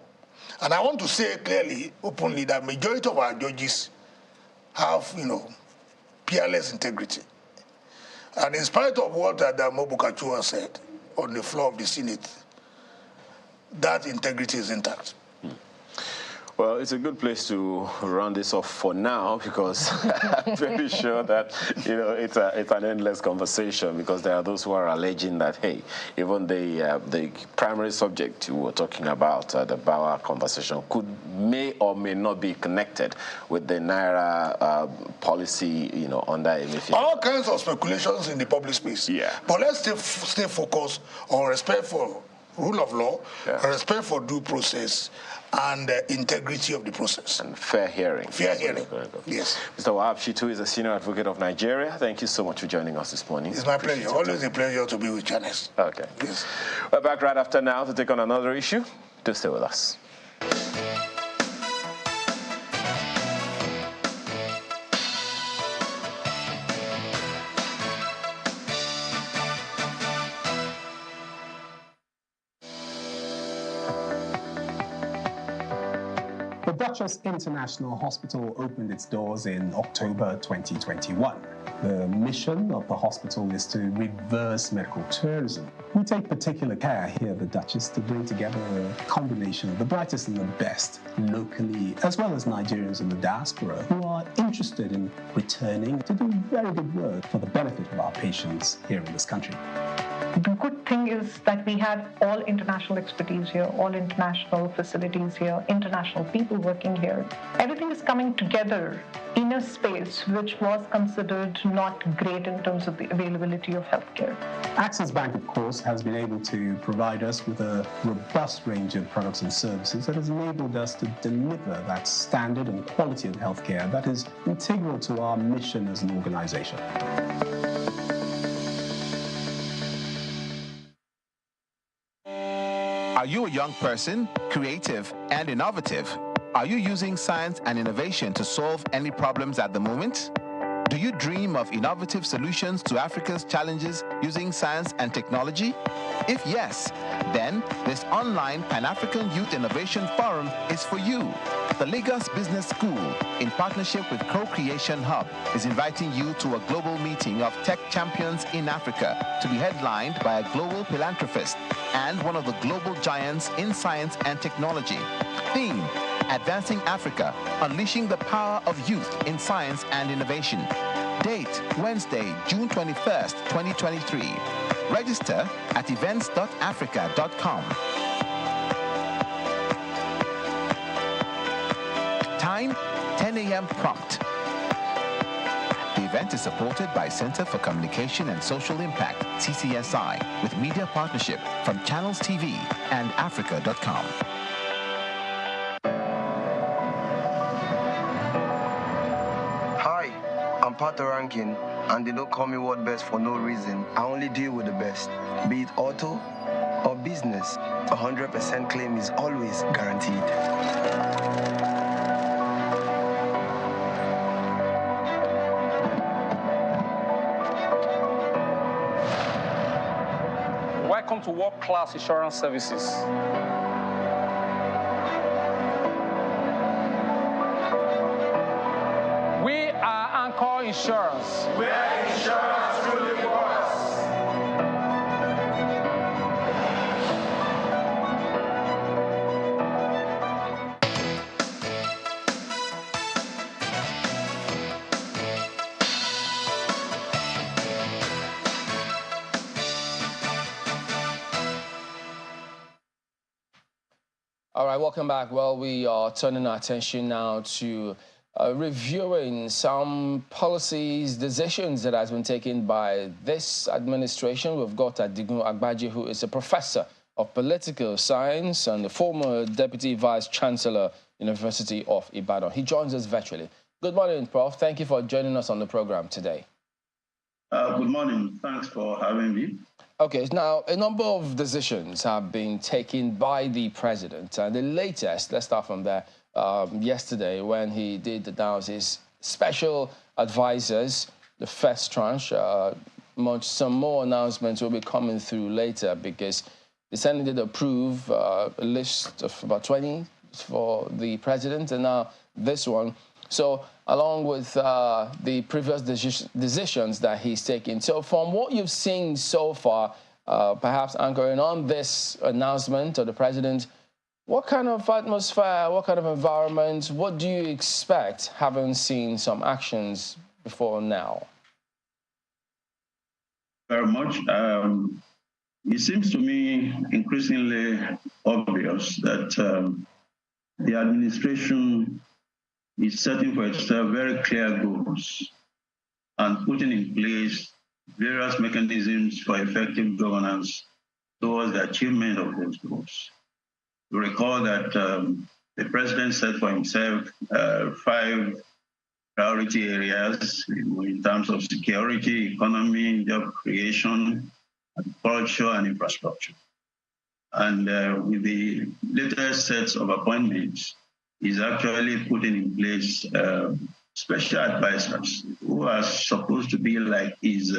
And I want to say clearly, openly, that majority of our judges have, peerless integrity. And in spite of what Adamu Bulkachua said on the floor of the Senate, that integrity is intact. Well, it's a good place to round this off for now, because I'm very sure that, it's an endless conversation, because there are those who are alleging that, hey, even the primary subject we were talking about, the Bauer conversation, may or may not be connected with the Naira policy, under Emefiele. All kinds of speculations in the public space. Yeah. But let's stay focused on respect for rule of law, respect for due process, and integrity of the process. And fair hearing. Fair hearing, yes. Mr. Wahab Shitu is a senior advocate of Nigeria. Thank you so much for joining us this morning. It's my pleasure. Always a pleasure to be with Janice. Okay. Yes. We're back right after now to take on another issue. Do stay with us. The Duchess International Hospital opened its doors in October 2021. The mission of the hospital is to reverse medical tourism. We take particular care here at the Duchess to bring together a combination of the brightest and the best locally, as well as Nigerians in the diaspora who are interested in returning to do very good work for the benefit of our patients here in this country. The good thing is that we have all international expertise here, all international facilities here, international people working here. Everything is coming together in a space which was considered not great in terms of the availability of healthcare. Axis Bank, of course, has been able to provide us with a robust range of products and services that has enabled us to deliver that standard and quality of healthcare that is integral to our mission as an organization. Are you a young person, creative and innovative? Are you using science and innovation to solve any problems at the moment? Do you dream of innovative solutions to Africa's challenges using science and technology? If yes, then this online Pan-African Youth Innovation Forum is for you. The Lagos Business School, in partnership with Co-Creation Hub, is inviting you to a global meeting of tech champions in Africa to be headlined by a global philanthropist and one of the global giants in science and technology. Theme: Advancing Africa, Unleashing the Power of Youth in Science and Innovation. Date: Wednesday, June 21st, 2023. Register at events.africa.com. Time: 10 a.m. prompt. The event is supported by Center for Communication and Social Impact, CCSI, with media partnership from Channels TV and Africa.com. Hi, I'm Pato Rankin, and they don't call me World Best for no reason. I only deal with the best. Be it auto or business, 100% claim is always guaranteed. Welcome to World Class Insurance Services. We are Anchor Insurance. Where insurance truly works. All right, welcome back. Well, we are turning our attention now to reviewing some policies, decisions that has been taken by this administration. We've got Adigun Agbaje, who is a professor of political science and the former deputy vice chancellor, University of Ibadan. He joins us virtually. Good morning, Prof. Thank you for joining us on the program today. Good morning. Thanks for having me. Okay, now a number of decisions have been taken by the president. And the latest, let's start from there, yesterday when he did announce his special advisors, the first tranche. Some more announcements will be coming through later because the Senate did approve a list of about 20 for the president, and now this one. So along with the previous decisions that he's taken. So from what you've seen so far, perhaps anchoring on this announcement of the president, what kind of atmosphere, what kind of environment, what do you expect, having seen some actions before now? Very much. It seems to me increasingly obvious that the administration is setting for itself very clear goals and putting in place various mechanisms for effective governance towards the achievement of those goals. You recall that the president set for himself 5 priority areas in terms of security, economy, job creation, culture, and infrastructure. And with the latest sets of appointments, is actually putting in place special advisors who are supposed to be like his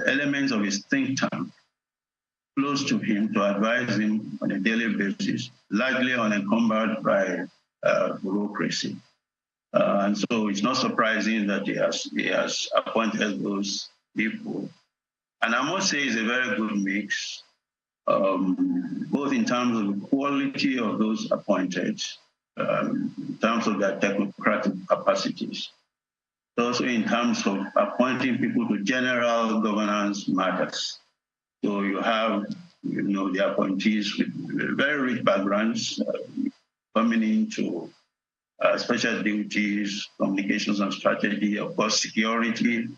elements of his think tank close to him to advise him on a daily basis, largely unencumbered by bureaucracy. And so it's not surprising that he has appointed those people. And I must say it's a very good mix, both in terms of the quality of those appointed, in terms of their technocratic capacities, also in terms of appointing people to general governance matters. So you have, the appointees with very rich backgrounds coming into special duties, communications and strategy, of course, security.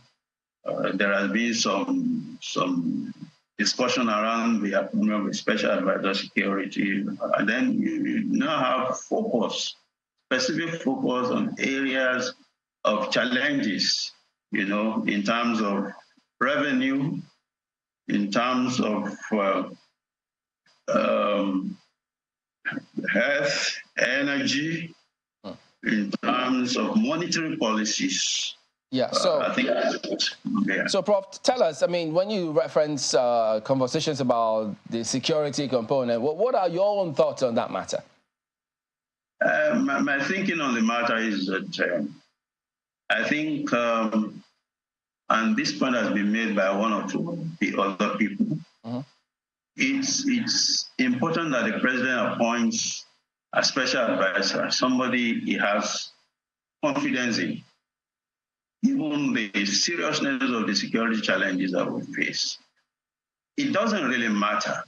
There has been some discussion around the appointment of a special advisor security, and then you now have specific focus on areas of challenges, in terms of revenue, in terms of health, energy, in terms of monetary policies. Yeah, so I think that's good. Yeah. So, Prof, tell us, when you reference conversations about the security component, what are your own thoughts on that matter? My thinking on the matter is that I think, and this point has been made by one or two of the other people, it's important that the president appoints a special advisor, somebody he has confidence in, given the seriousness of the security challenges that we face. It doesn't really matter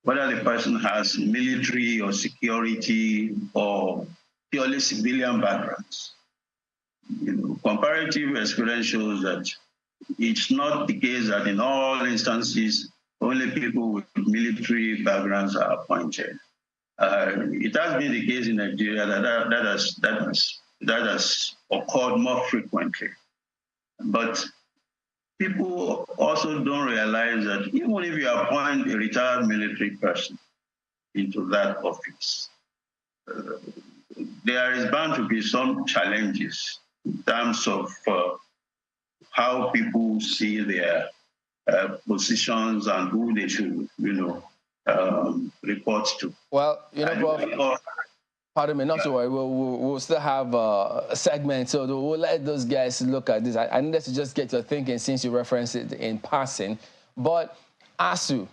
whether the person has military or security or purely civilian backgrounds. Comparative experience shows that it's not the case that in all instances, only people with military backgrounds are appointed. It has been the case in Nigeria that has occurred more frequently. But people also don't realize that even if you appoint a retired military person into that office, there is bound to be some challenges in terms of how people see their positions and who they should, report to. Well, Prof, pardon me, not to worry. We'll still have a segment, so we'll let those guys look at this. I needed to just get your thinking since you referenced it in passing. But ASU,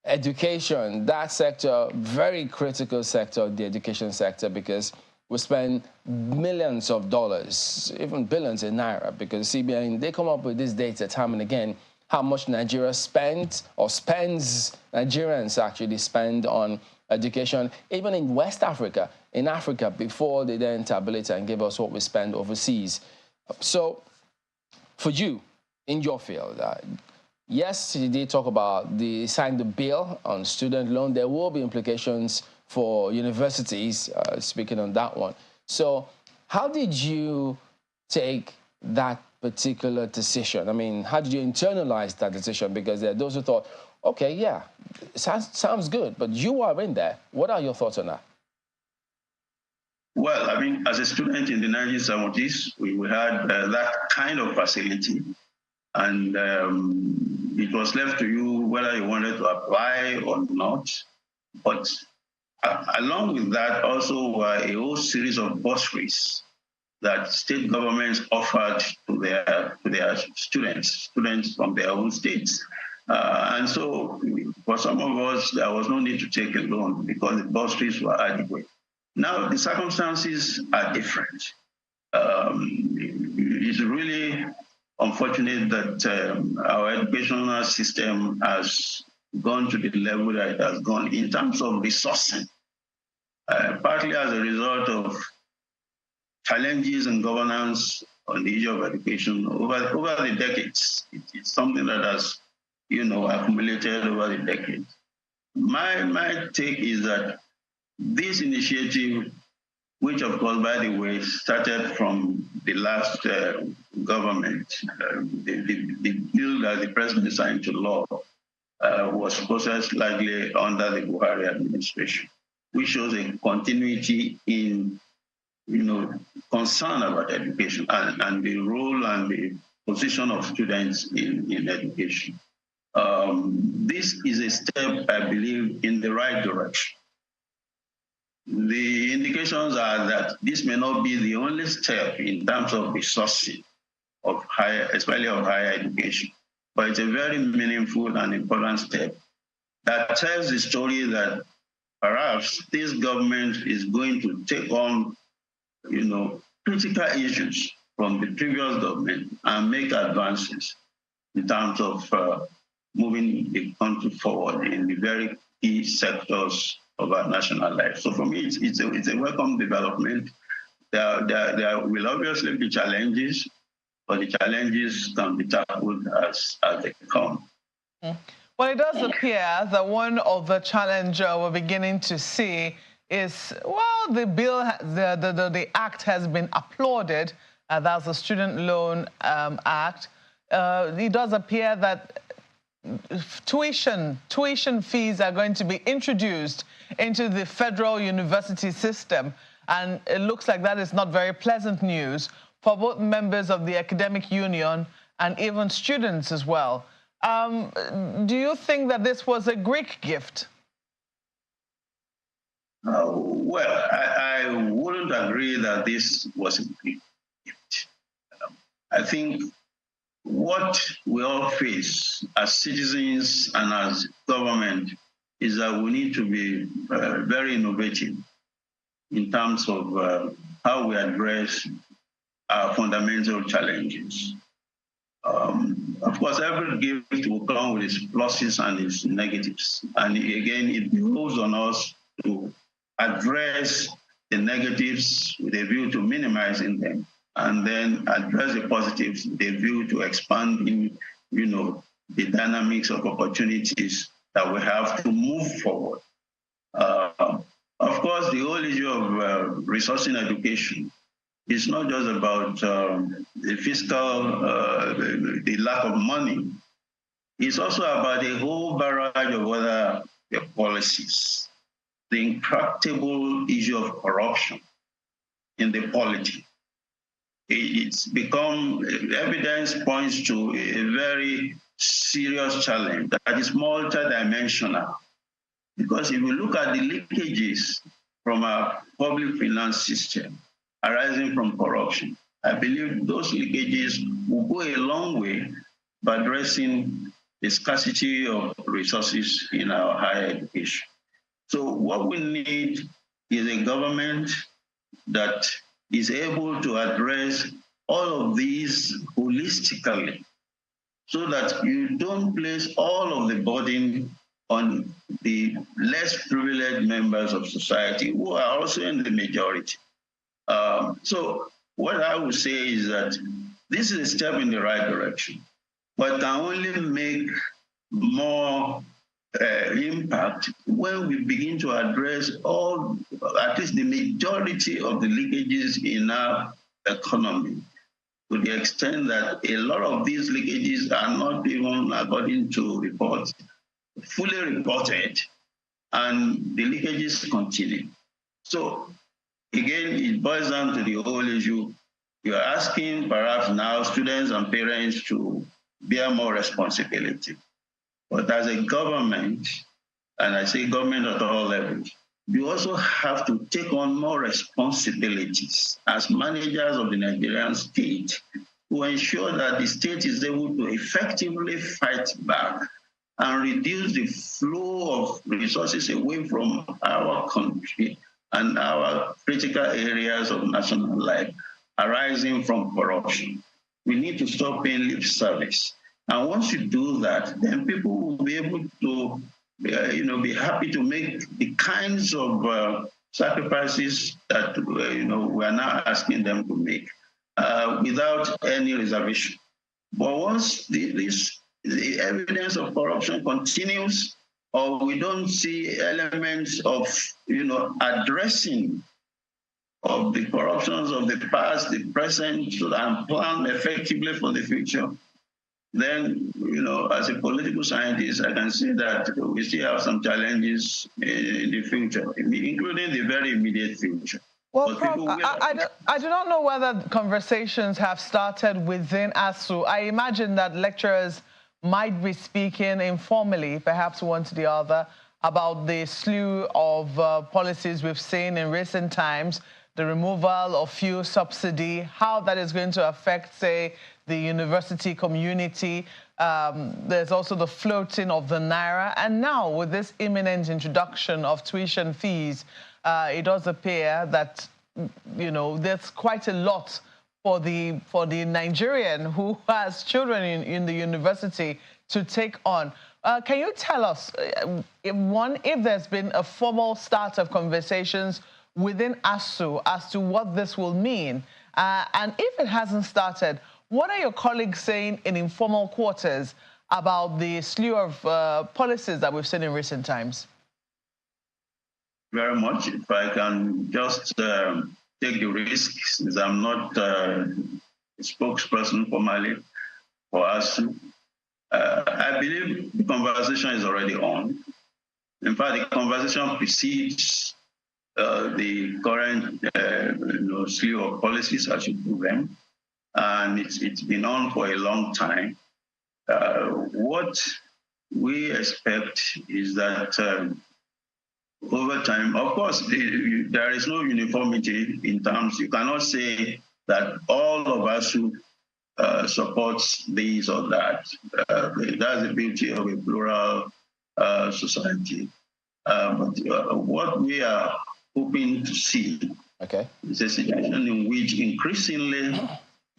education, that sector, very critical sector, the education sector, because we spend millions of dollars, even billions in Naira, because CBN, they come up with this data time and again, how much Nigeria spends, Nigerians actually spend on education, even in West Africa, in Africa, before they then tabulate and give us what we spend overseas. So for you, in your field, yes, you did talk about sign the bill on student loan. There will be implications for universities, speaking on that one. So how did you take that particular decision? How did you internalize that decision? Because there are those who thought, okay, yeah, sounds good, but you are in there. What are your thoughts on that? Well, as a student in the 1970s, we had that kind of facility, and it was left to you whether you wanted to apply or not. But along with that, also a whole series of bursaries that state governments offered to their students from their own states. And so for some of us, there was no need to take a loan because the bursaries were adequate. Now, the circumstances are different. It's really unfortunate that our educational system has gone to the level that it has gone in terms of resourcing, partly as a result of challenges in governance on the issue of education over the decades. It's something that has, accumulated over the decades. My take is that this initiative, which of course, by the way, started from the last government, the bill that the president signed into law was processed largely under the Buhari administration, which shows a continuity in concern about education and the role and the position of students in education. This is a step, I believe, in the right direction. The indications are that this may not be the only step in terms of resourcing of higher, especially of higher education, but it's a very meaningful and important step that tells the story that perhaps this government is going to take on, critical issues from the previous government and make advances in terms of moving the country forward in the very key sectors of our national life. So for me, it's a welcome development. There will obviously be challenges, but the challenges can be tackled as they come. Well, it does appear that one of the challenges we're beginning to see is, well, the bill, the act has been applauded. That's the Student Loan Act. It does appear that tuition fees are going to be introduced into the federal university system, and it looks like that is not very pleasant news for both members of the academic union and even students as well. Do you think that this was a Greek gift? Well, I wouldn't agree that this was a Greek gift. I think what we all face as citizens and as government is that we need to be very innovative in terms of how we address our fundamental challenges. Of course, every gift will come with its pluses and its negatives. And again, it behoves on us to address the negatives with a view to minimizing them, and then address the positives with a view to expanding, the dynamics of opportunities that we have to move forward. Of course, the whole issue of resourcing education is not just about the fiscal, the lack of money. It's also about a whole barrage of other policies. The intractable issue of corruption in the polity. It's become, evidence points to a very serious challenge that is multidimensional. Because if you look at the leakages from our public finance system arising from corruption, I believe those leakages will go a long way by addressing the scarcity of resources in our higher education. So what we need is a government that is able to address all of these holistically, so that you don't place all of the burden on the less privileged members of society who are also in the majority. So what I would say is that this is a step in the right direction, but can only make more impact when we begin to address at least the majority of the leakages in our economy, to the extent that a lot of these leakages are not even, according to reports, fully reported, and the leakages continue. So again, it boils down to the whole issue. You're asking perhaps now students and parents to bear more responsibility. But as a government, and I say government at all levels, you also have to take on more responsibilities as managers of the Nigerian state to ensure that the state is able to effectively fight back and reduce the flow of resources away from our country and our critical areas of national life arising from corruption. We need to stop paying lip service. And once you do that, then people will be able to, be happy to make the kinds of sacrifices that, we are now asking them to make without any reservation. But once the evidence of corruption continues, or we don't see elements of, addressing of the corruptions of the past, the present, and plan effectively for the future, then, as a political scientist, I can say that we still have some challenges in the future, including the very immediate future. Well, Prof, I do not know whether conversations have started within ASU. I imagine that lecturers might be speaking informally, perhaps one to the other, about the slew of policies we've seen in recent times, the removal of fuel subsidy, how that is going to affect, say, the university community. There's also the floating of the naira. And now, with this imminent introduction of tuition fees, it does appear that, you know, there's quite a lot for the Nigerian who has children in the university to take on. Can you tell us, if there's been a formal start of conversations within ASU as to what this will mean? And if it hasn't started, what are your colleagues saying in informal quarters about the slew of policies that we've seen in recent times? Very much. If I can just take the risk, since I'm not a spokesperson formally for ASU, I believe the conversation is already on. In fact, the conversation precedes the current slew of policies, as you put them, and it's been on for a long time. What we expect is that over time, of course, there is no uniformity in terms. You cannot say that all of ASU supports this or that. That's the beauty of a plural society. But what we are hoping to see is a situation in which increasingly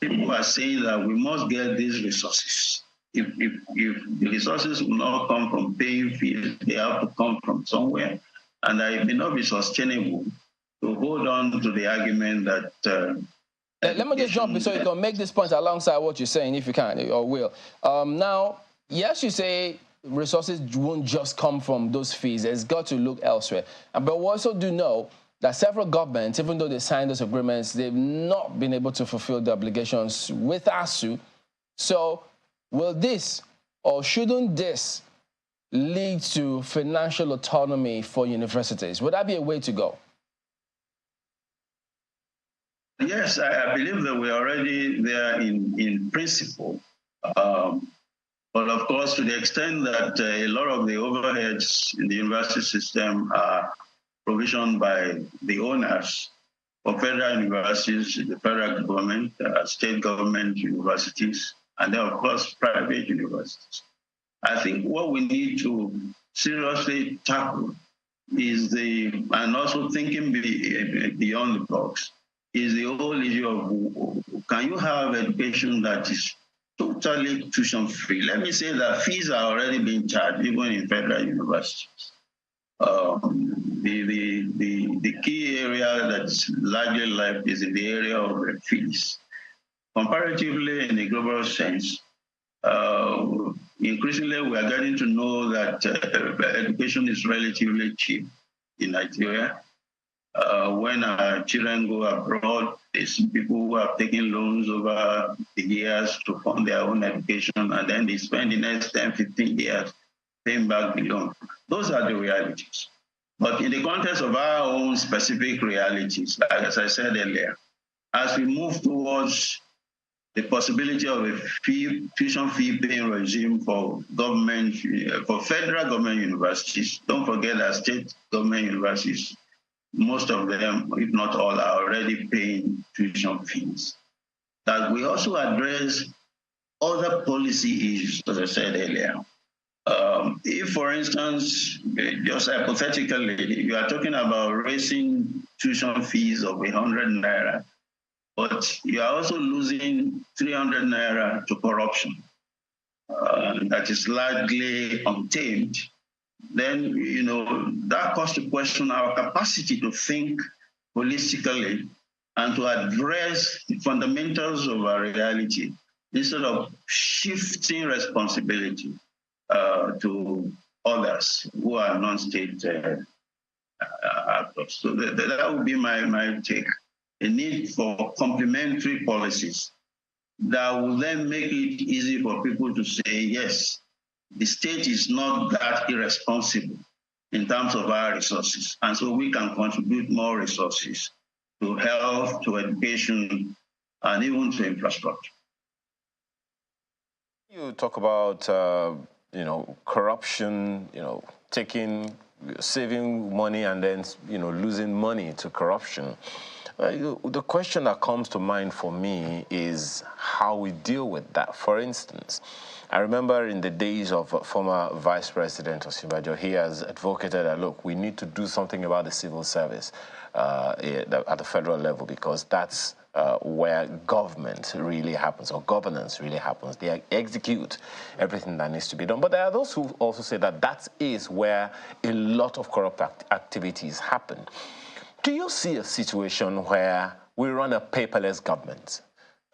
people are saying that we must get these resources. If the resources will not come from paying fees, they have to come from somewhere. And it may not be sustainable to hold on to the argument that... let me just jump in so you can make this point alongside what you're saying, if you can or will. Now, yes, you say resources won't just come from those fees. It's got to look elsewhere. But we also do know that several governments, even though they signed those agreements, they've not been able to fulfill the obligations with ASU. So will this, or shouldn't this, lead to financial autonomy for universities? Would that be a way to go? Yes, I believe that we're already there in principle. But of course, to the extent that a lot of the overheads in the university system are provisioned by the owners of federal universities, the federal government, state government universities, and then, of course, private universities. I think what we need to seriously tackle is and also thinking beyond the box, is the whole issue of, can you have education that is totally tuition free? Let me say that fees are already being charged, even in federal universities. The key area that's largely left is in the area of fees. Comparatively, in a global sense, increasingly we are getting to know that education is relatively cheap in Nigeria. When our children go abroad, there's people who have taken loans over the years to fund their own education, and then they spend the next 10, 15 years paying back the loan. Those are the realities. But in the context of our own specific realities, like as I said earlier, as we move towards the possibility of a tuition fee paying regime for government, for federal government universities, don't forget that state government universities, most of them, if not all, are already paying tuition fees. That we also address other policy issues, as I said earlier. If, for instance, just hypothetically, you are talking about raising tuition fees of 100 naira, but you are also losing 300 naira to corruption that is largely untamed, then, you know, that calls to question our capacity to think holistically and to address the fundamentals of our reality instead of shifting responsibility to others who are non-state actors. So that would be my take. A need for complementary policies that will then make it easy for people to say, yes, the state is not that irresponsible in terms of our resources. And so we can contribute more resources to health, to education, and even to infrastructure. You talk about, corruption, saving money and then, losing money to corruption. The question that comes to mind for me is how we deal with that. For instance, I remember in the days of former Vice President Osinbajo, he has advocated that, look, we need to do something about the civil service at the federal level, because that's where government really happens, or governance really happens. They execute everything that needs to be done. But there are those who also say that that is where a lot of corrupt activities happen. Do you see a situation where we run a paperless government?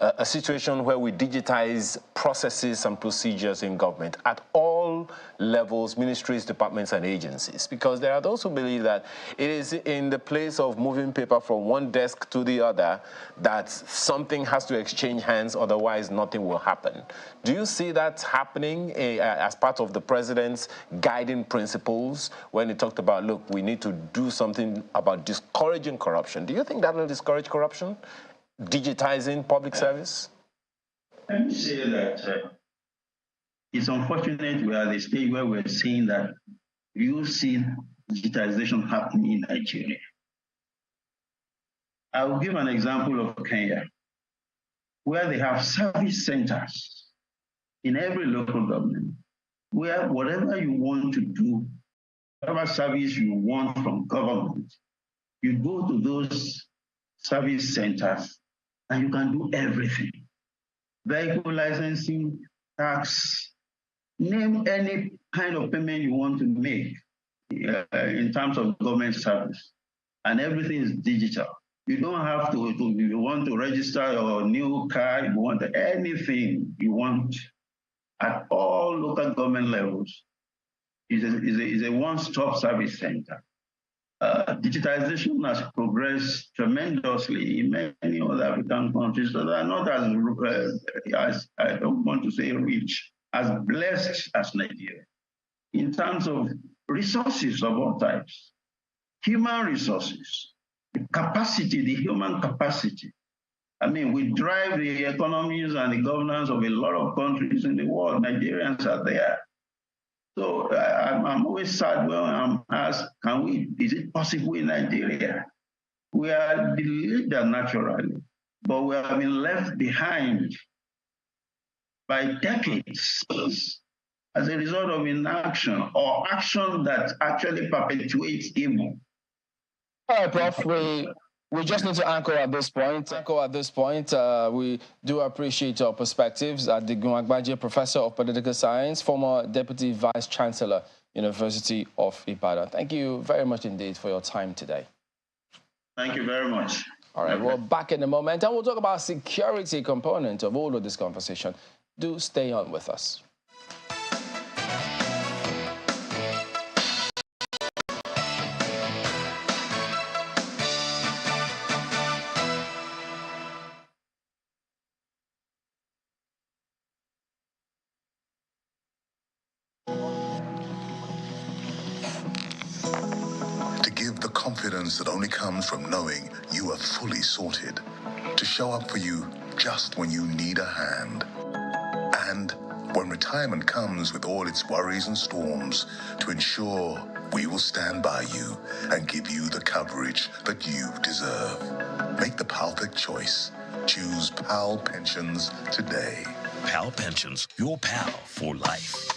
A situation where we digitize processes and procedures in government at all levels, ministries, departments, and agencies? Because there are those who believe that it is in the place of moving paper from one desk to the other that something has to exchange hands, otherwise nothing will happen. Do you see that happening as part of the president's guiding principles when he talked about, look, we need to do something about discouraging corruption? Do you think that will discourage corruption? Digitizing public service? Let me say that it's unfortunate we are at the stage where we're seeing that you see digitization happening in Nigeria. I will give an example of Kenya, where they have service centers in every local government, where whatever you want to do, whatever service you want from government, you go to those service centers and you can do everything. Vehicle licensing, tax, name any kind of payment you want to make in terms of government service, and everything is digital. You don't have to if you want to register your new car, you want anything you want at all local government levels, is a one-stop service center. Digitization has progressed tremendously in many other African countries that are not as I don't want to say rich, as blessed as Nigeria, in terms of resources of all types, human resources, the capacity, the human capacity. I mean, we drive the economies and the governance of a lot of countries in the world. Nigerians are there. So I'm always sad when I'm asked, is it possible in Nigeria? We are the leader naturally, but we have been left behind by decades as a result of inaction or action that actually perpetuates evil. All right, Prof, we just need to anchor at this point. We do appreciate your perspectives. Adigun Agbaje, Professor of Political Science, former Deputy Vice Chancellor, University of Ibadan. Thank you very much indeed for your time today. Thank you very much. All right, we're back in a moment, and we'll talk about security component of all of this conversation. Do stay on with us. Confidence that only comes from knowing you are fully sorted, to show up for you just when you need a hand, and when retirement comes with all its worries and storms, to ensure we will stand by you and give you the coverage that you deserve. Make the perfect choice. Choose PAL Pensions today. PAL Pensions, your pal for life.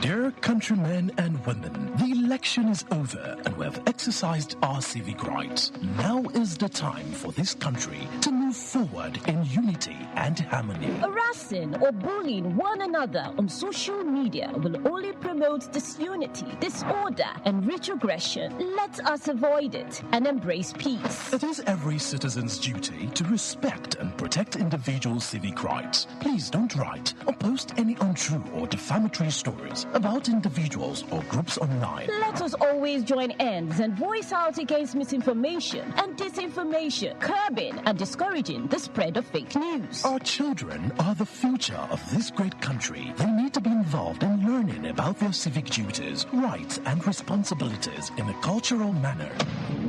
Dear countrymen and women, the election is over and we have exercised our civic rights. Now is the time for this country to move forward in unity and harmony. Harassing or bullying one another on social media will only promote disunity, disorder, and retrogression. Let us avoid it and embrace peace. It is every citizen's duty to respect and protect individual civic rights. Please don't write or post any untrue or defamatory stories about individuals or groups online. Let us always join hands and voice out against misinformation and disinformation, curbing and discouraging discouraging the spread of fake news. Our children are the future of this great country. They need to be involved in learning about their civic duties, rights, and responsibilities in a cultural manner.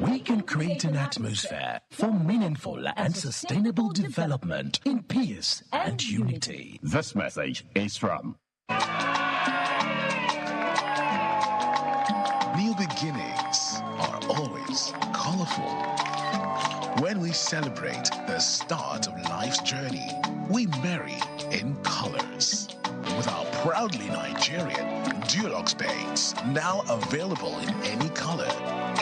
We can create an atmosphere for meaningful and sustainable development in peace and unity. This message is from New beginnings are always colorful. When we celebrate the start of life's journey, we marry in colors. With our proudly Nigerian Dulux paints, now available in any color.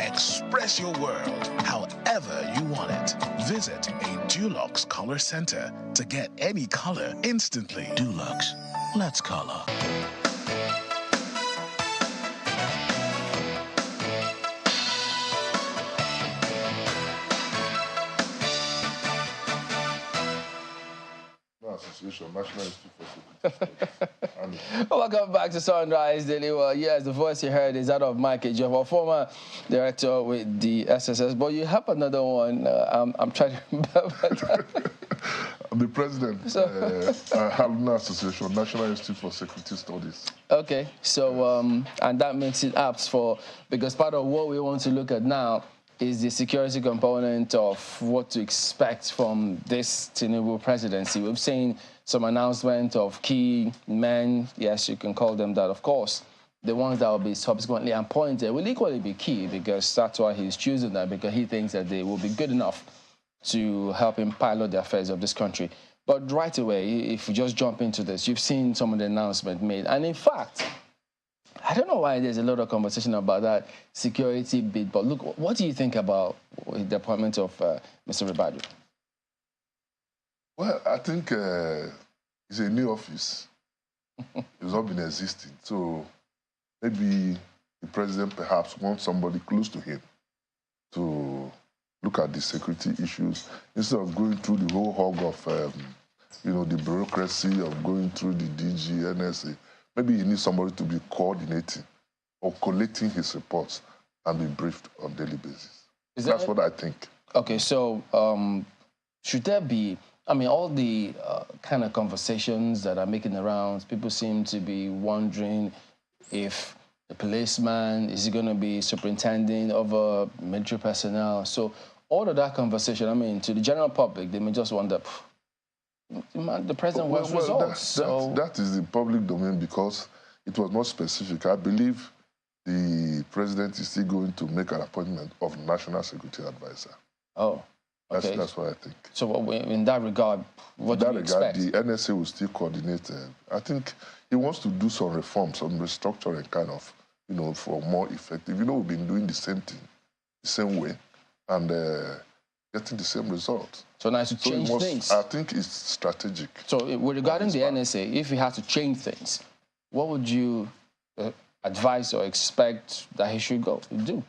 Express your world however you want it. Visit a Dulux Color Center to get any color instantly. Dulux, let's color. National Institute for Security. Welcome back to Sunrise Daily. Well, yes, the voice you heard is that of Mike Ejiofor, former director with the SSS. But you have another one. I'm trying to remember that. The president, Haruna Association, National Institute for Security Studies. Okay, so, and that makes it apt for, because part of what we want to look at now is the security component of what to expect from this Tinubu presidency. We've seen some announcement of key men, yes, you can call them that, of course. The ones that will be subsequently appointed will equally be key, because that's why he's choosing that, because he thinks that they will be good enough to help him pilot the affairs of this country. But right away, if we just jump into this, you've seen some of the announcements made. And in fact, I don't know why there's a lot of conversation about that security bit, but look, what do you think about the appointment of Mr. Ribadu? Well, I think it's a new office. It's not been existing. So maybe the president perhaps wants somebody close to him to look at the security issues instead of going through the whole hog of, the bureaucracy of going through the DG, NSA. Maybe he needs somebody to be coordinating or collating his reports and be briefed on a daily basis. That's what I think. Okay, so should there be, all the kind of conversations that are making the rounds, people seem to be wondering if the policeman, is he going to be superintending over military personnel? So all of that conversation, to the general public, they may just wonder, the president wants results. That is the public domain because it was not specific. I believe the president is still going to make an appointment of national security advisor. Oh, okay. That's what I think. So in that regard, what do you expect? The NSA will still coordinate. I think he wants to do some reforms, some restructuring kind of, for more effective. We've been doing the same thing, the same way, and getting the same result. So now to change things. I think it's strategic. So regarding the NSA, if you had to change things, what would you advise or expect that he should do?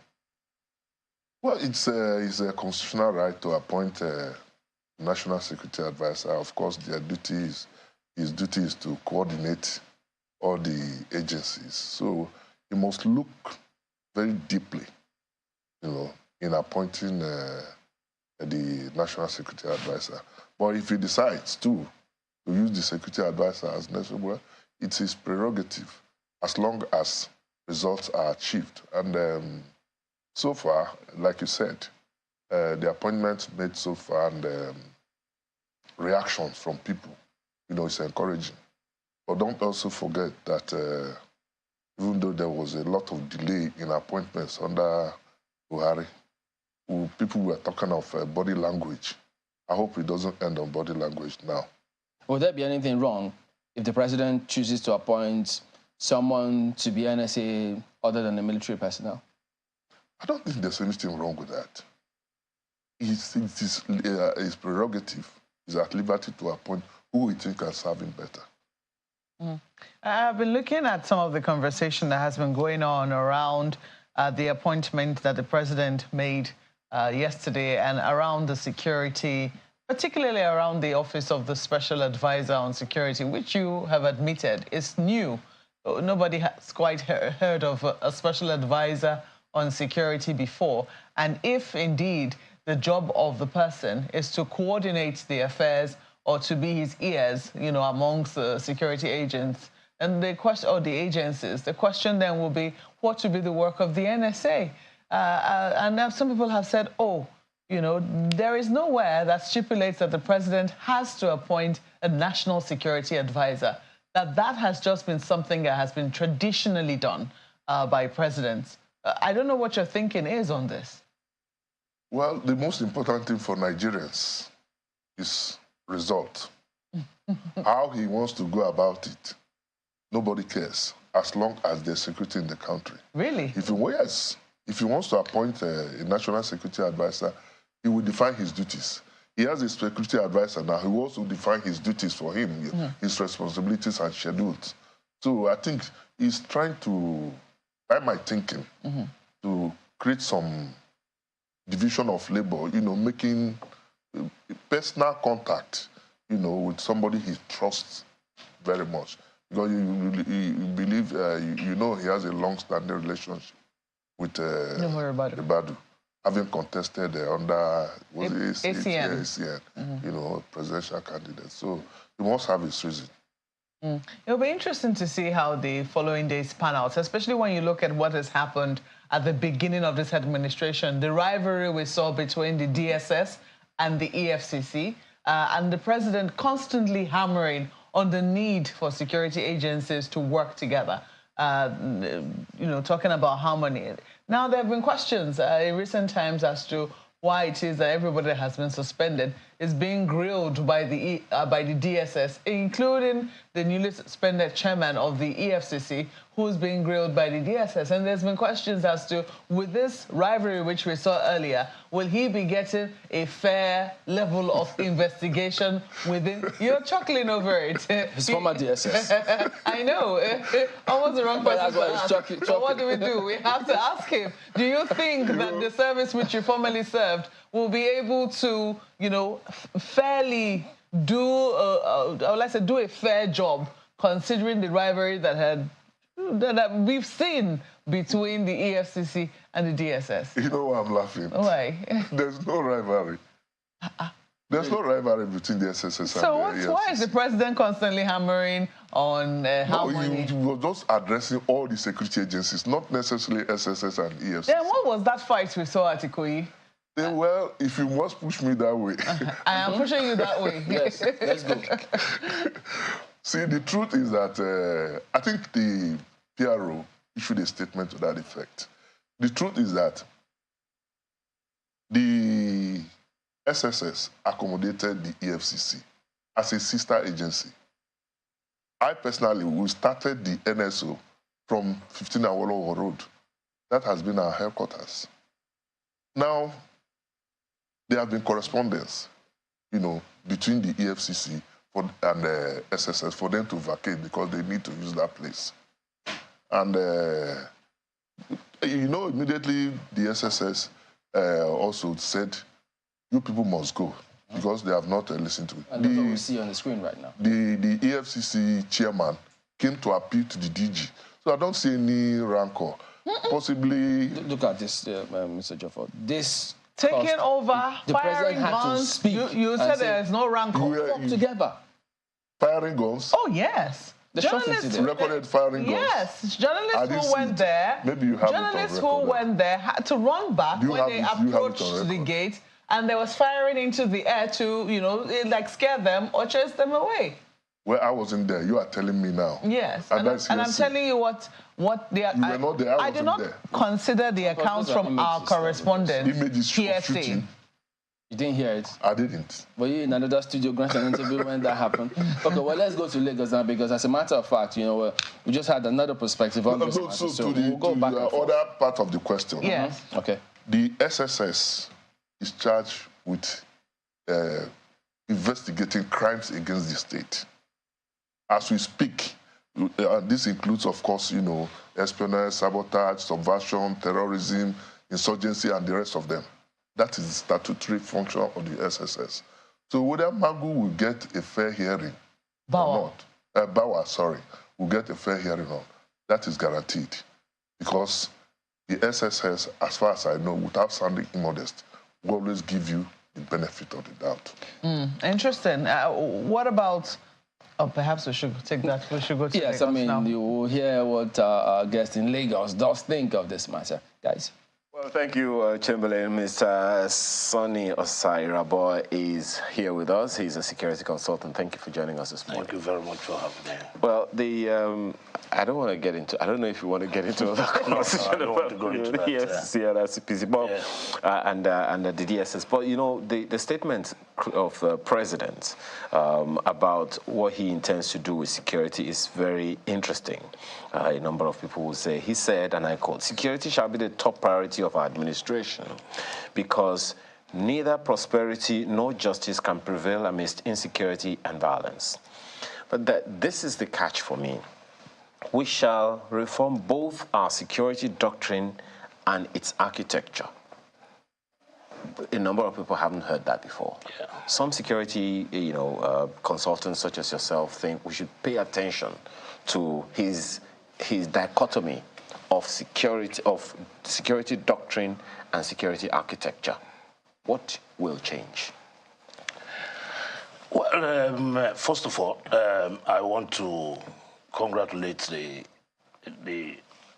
Well, it's a constitutional right to appoint a national security advisor. Of course, his duty is to coordinate all the agencies. So he must look very deeply, in appointing the national security advisor. But if he decides to use the security advisor as necessary, it's his prerogative, as long as results are achieved. And so far, like you said, the appointments made so far and reactions from people, it's encouraging. But don't also forget that even though there was a lot of delay in appointments under Buhari, people were talking of body language. I hope it doesn't end on body language now. Would there be anything wrong if the president chooses to appoint someone to be NSA other than the military personnel? I don't think there's anything wrong with that. His prerogative is at liberty to appoint who he thinks can serve him better. I've been looking at some of the conversation that has been going on around the appointment that the president made yesterday and around the security, particularly around the office of the Special Advisor on Security, which you have admitted is new. Nobody has quite heard of a Special Advisor on Security before. And if indeed the job of the person is to coordinate the affairs or to be his ears, you know, amongst the security agents and the question, or the agencies. The question then will be, what will be the work of the NSA? And now some people have said, oh, you know, there is nowhere that stipulates that the president has to appoint a national security advisor. That has just been something that has been traditionally done by presidents. I don't know what your thinking is on this. Well, the most important thing for Nigerians is result. How he wants to go about it, nobody cares, as long as there's security in the country. Really? If he wants to appoint a national security advisor, he will define his duties. He has a security advisor now. He will also define his duties for him, his responsibilities and schedules. So I think he's trying to, by my thinking, to create some division of labor, you know, making personal contact, you know, with somebody he trusts very much. Because you believe, you know, he has a long-standing relationship with Ibadu, having contested under ACN, you know, presidential candidate. So he must have his reason. It'll be interesting to see how the following days pan out, especially when you look at what has happened at the beginning of this administration, the rivalry we saw between the DSS and the EFCC, and the president constantly hammering on the need for security agencies to work together, you know, talking about harmony. Now, there have been questions in recent times as to why it is that everybody that has been suspended is being grilled by the DSS, including the newly suspended chairman of the EFCC, who's being grilled by the DSS. And there's been questions as to, with this rivalry which we saw earlier, will he be getting a fair level of investigation within... You're chuckling over it. His former DSS. I know. Almost the wrong person to ask. So what do? We have to ask him. Do you think that the service which you formerly served will be able to, you know, fairly do, let's say, do a fair job, considering the rivalry that we've seen between the EFCC and the DSS? You know why I'm laughing? Why? There's no rivalry. There's no rivalry between the SSS and the EFCC. So why is the president constantly hammering on harmony? He was just addressing all the security agencies, not necessarily SSS and EFCC. Then what was that fight we saw at Ikoyi? Well, if you must push me that way. I am pushing you that way. Yes, let's go. See, the truth is that I think the PRO issued a statement to that effect. The truth is that the SSS accommodated the EFCC as a sister agency. I personally, we started the NSO from 15 Awolowo Road. That has been our headquarters. Now, there have been correspondence, you know, between the EFCC and the SSS for them to vacate because they need to use that place. And, you know, immediately the SSS also said, you people must go because they have not listened to it. And that's what we see on the screen right now. The EFCC chairman came to appeal to the DG. So I don't see any rancor. Possibly... Look at this, Mr. Joffo. This... Taking over, the firing guns. You said there's no rancor. We work together. Firing guns? Oh, yes. The journalists recorded firing guns. Yes, journalists who went there. Maybe you have journalists who went there had to run back when they approached the gate, and there was firing into the air to, you know, like scare them or chase them away. Well, I wasn't there. You are telling me now. Yes, and I'm telling you what they are. You were not there. I do not consider the accounts from our correspondent PSA. You didn't hear it? I didn't. Were you in another studio granting an interview when that happened? Okay, well, let's go to Lagos now because, as a matter of fact, you know, we just had another perspective on this matter. So we'll go back and forth. Other part of the question. Yes. Okay. The SSS is charged with investigating crimes against the state. As we speak, this includes, of course, you know, espionage, sabotage, subversion, terrorism, insurgency, and the rest of them. That is the statutory function of the SSS. So whether Magu will get a fair hearing or not, Bawa, sorry, will get a fair hearing or not, that is guaranteed. Because the SSS, as far as I know, without sounding immodest, we always give you the benefit of the doubt. Interesting. What about... Oh, perhaps we should take that. We should go to Yes, Lagos I mean, now. you will hear what our guest in Lagos does think of this matter. Guys. Well, thank you, Chamberlain. Mr. Sonny Osai-Raboy is here with us. He's a security consultant. Thank you for joining us this morning. Thank you very much for having me. Well, I don't want to get into... I don't know if you want to get into the conversation I don't want to go into that. The EFCC and CPC, and the DSS. But, you know, the statement of the president about what he intends to do with security is very interesting. A number of people will say, he said, and I quote, "Security shall be the top priority of our administration because neither prosperity nor justice can prevail amidst insecurity and violence." But this is the catch for me. We shall reform both our security doctrine and its architecture. A number of people haven't heard that before. Yeah. Some security, consultants such as yourself think we should pay attention to his dichotomy of security doctrine and security architecture. What will change? Well, first of all, I want to congratulate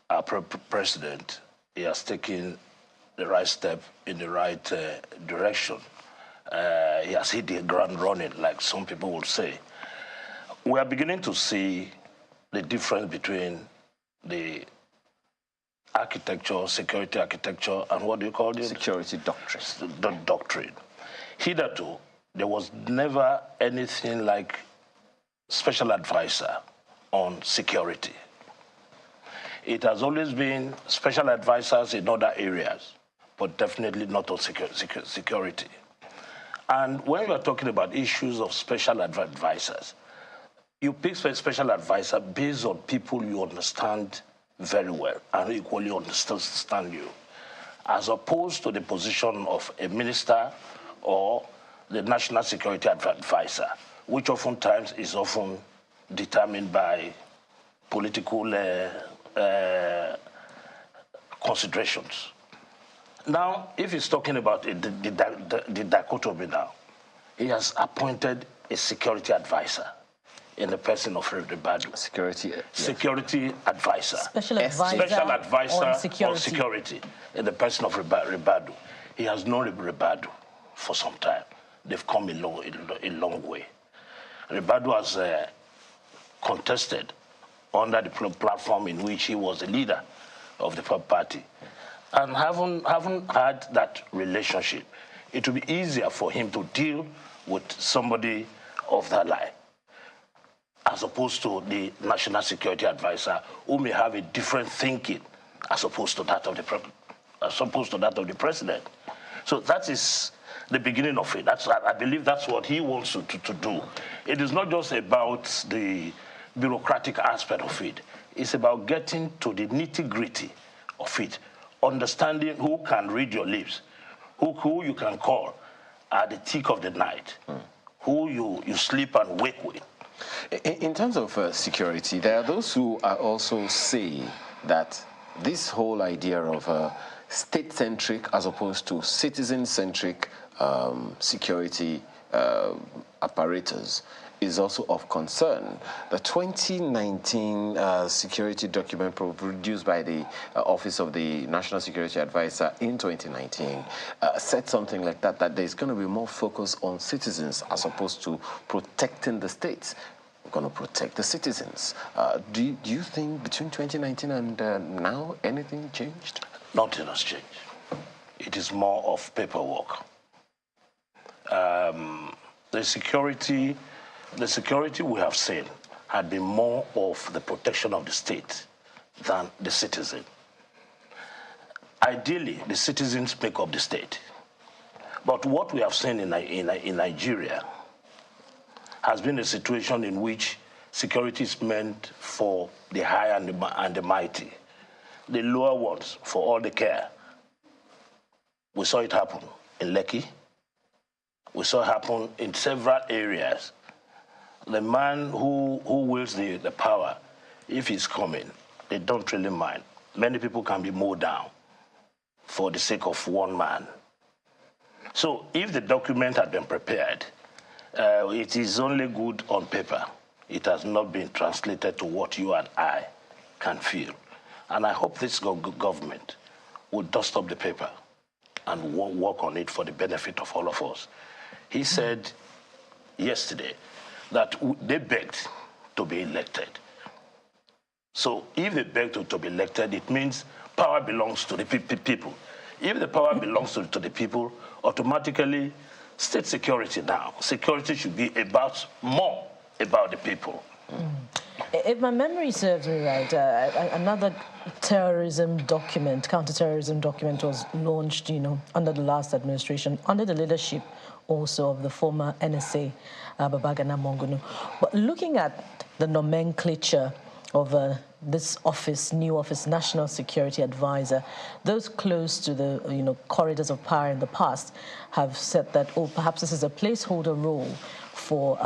our president. He has taken the right step in the right direction. He has hit the ground running, like some people would say. We are beginning to see the difference between the architecture, security architecture, and what do you call it? Security doctrine. The doctrine. Hitherto, there was never anything like special advisor on security. It has always been special advisors in other areas, but definitely not on security. And when you are talking about issues of special advisors, you pick a special advisor based on people you understand very well and equally understand you, as opposed to the position of a minister or the national security advisor, which oftentimes is often determined by political considerations. Now, if he's talking about the dichotomy now, he has appointed a security advisor in the person of Ribadu. Security advisor. Special advisor on security in the person of Ribadu. He has known Ribadu for some time. They've come a long way. Ribadu has contested under the platform in which he was the leader of the party. And haven't had that relationship, it will be easier for him to deal with somebody of that line, as opposed to the national security advisor, who may have a different thinking as opposed to that of the president. So that is the beginning of it. I believe that's what he wants to do. It is not just about the bureaucratic aspect of it. It's about getting to the nitty-gritty of it, understanding who can read your lips, who you can call at the tick of the night, who you sleep and wake with. In terms of security, there are those who are also say that this whole idea of state-centric as opposed to citizen-centric security apparatus is also of concern. The 2019 security document produced by the Office of the National Security Advisor in 2019 said something like that there's going to be more focus on citizens as opposed to protecting the states. We're going to protect the citizens. Do you think between 2019 and now anything changed? Nothing has changed. It is more of paperwork. The security we have seen had been more of the protection of the state than the citizen. Ideally, the citizens make up the state. But what we have seen in Nigeria has been a situation in which security is meant for the high and the mighty, the lower ones for all the care. We saw it happen in Lekki. We saw it happen in several areas. The man who wields the power, if he's coming, they don't really mind. Many people can be mowed down for the sake of one man. So if the document had been prepared, it is only good on paper. It has not been translated to what you and I can feel. And I hope this government will dust up the paper and work on it for the benefit of all of us. He said yesterday that they begged to be elected. So if they begged to be elected, it means power belongs to the people. If the power belongs to the people, automatically state security now. Security should be more about the people. If my memory serves me right, another counter-terrorism document was launched, under the last administration, under the leadership also of the former NSA, Babagana Monguno. But looking at the nomenclature of this office, new office, National Security Advisor, those close to the corridors of power in the past have said that, perhaps this is a placeholder role for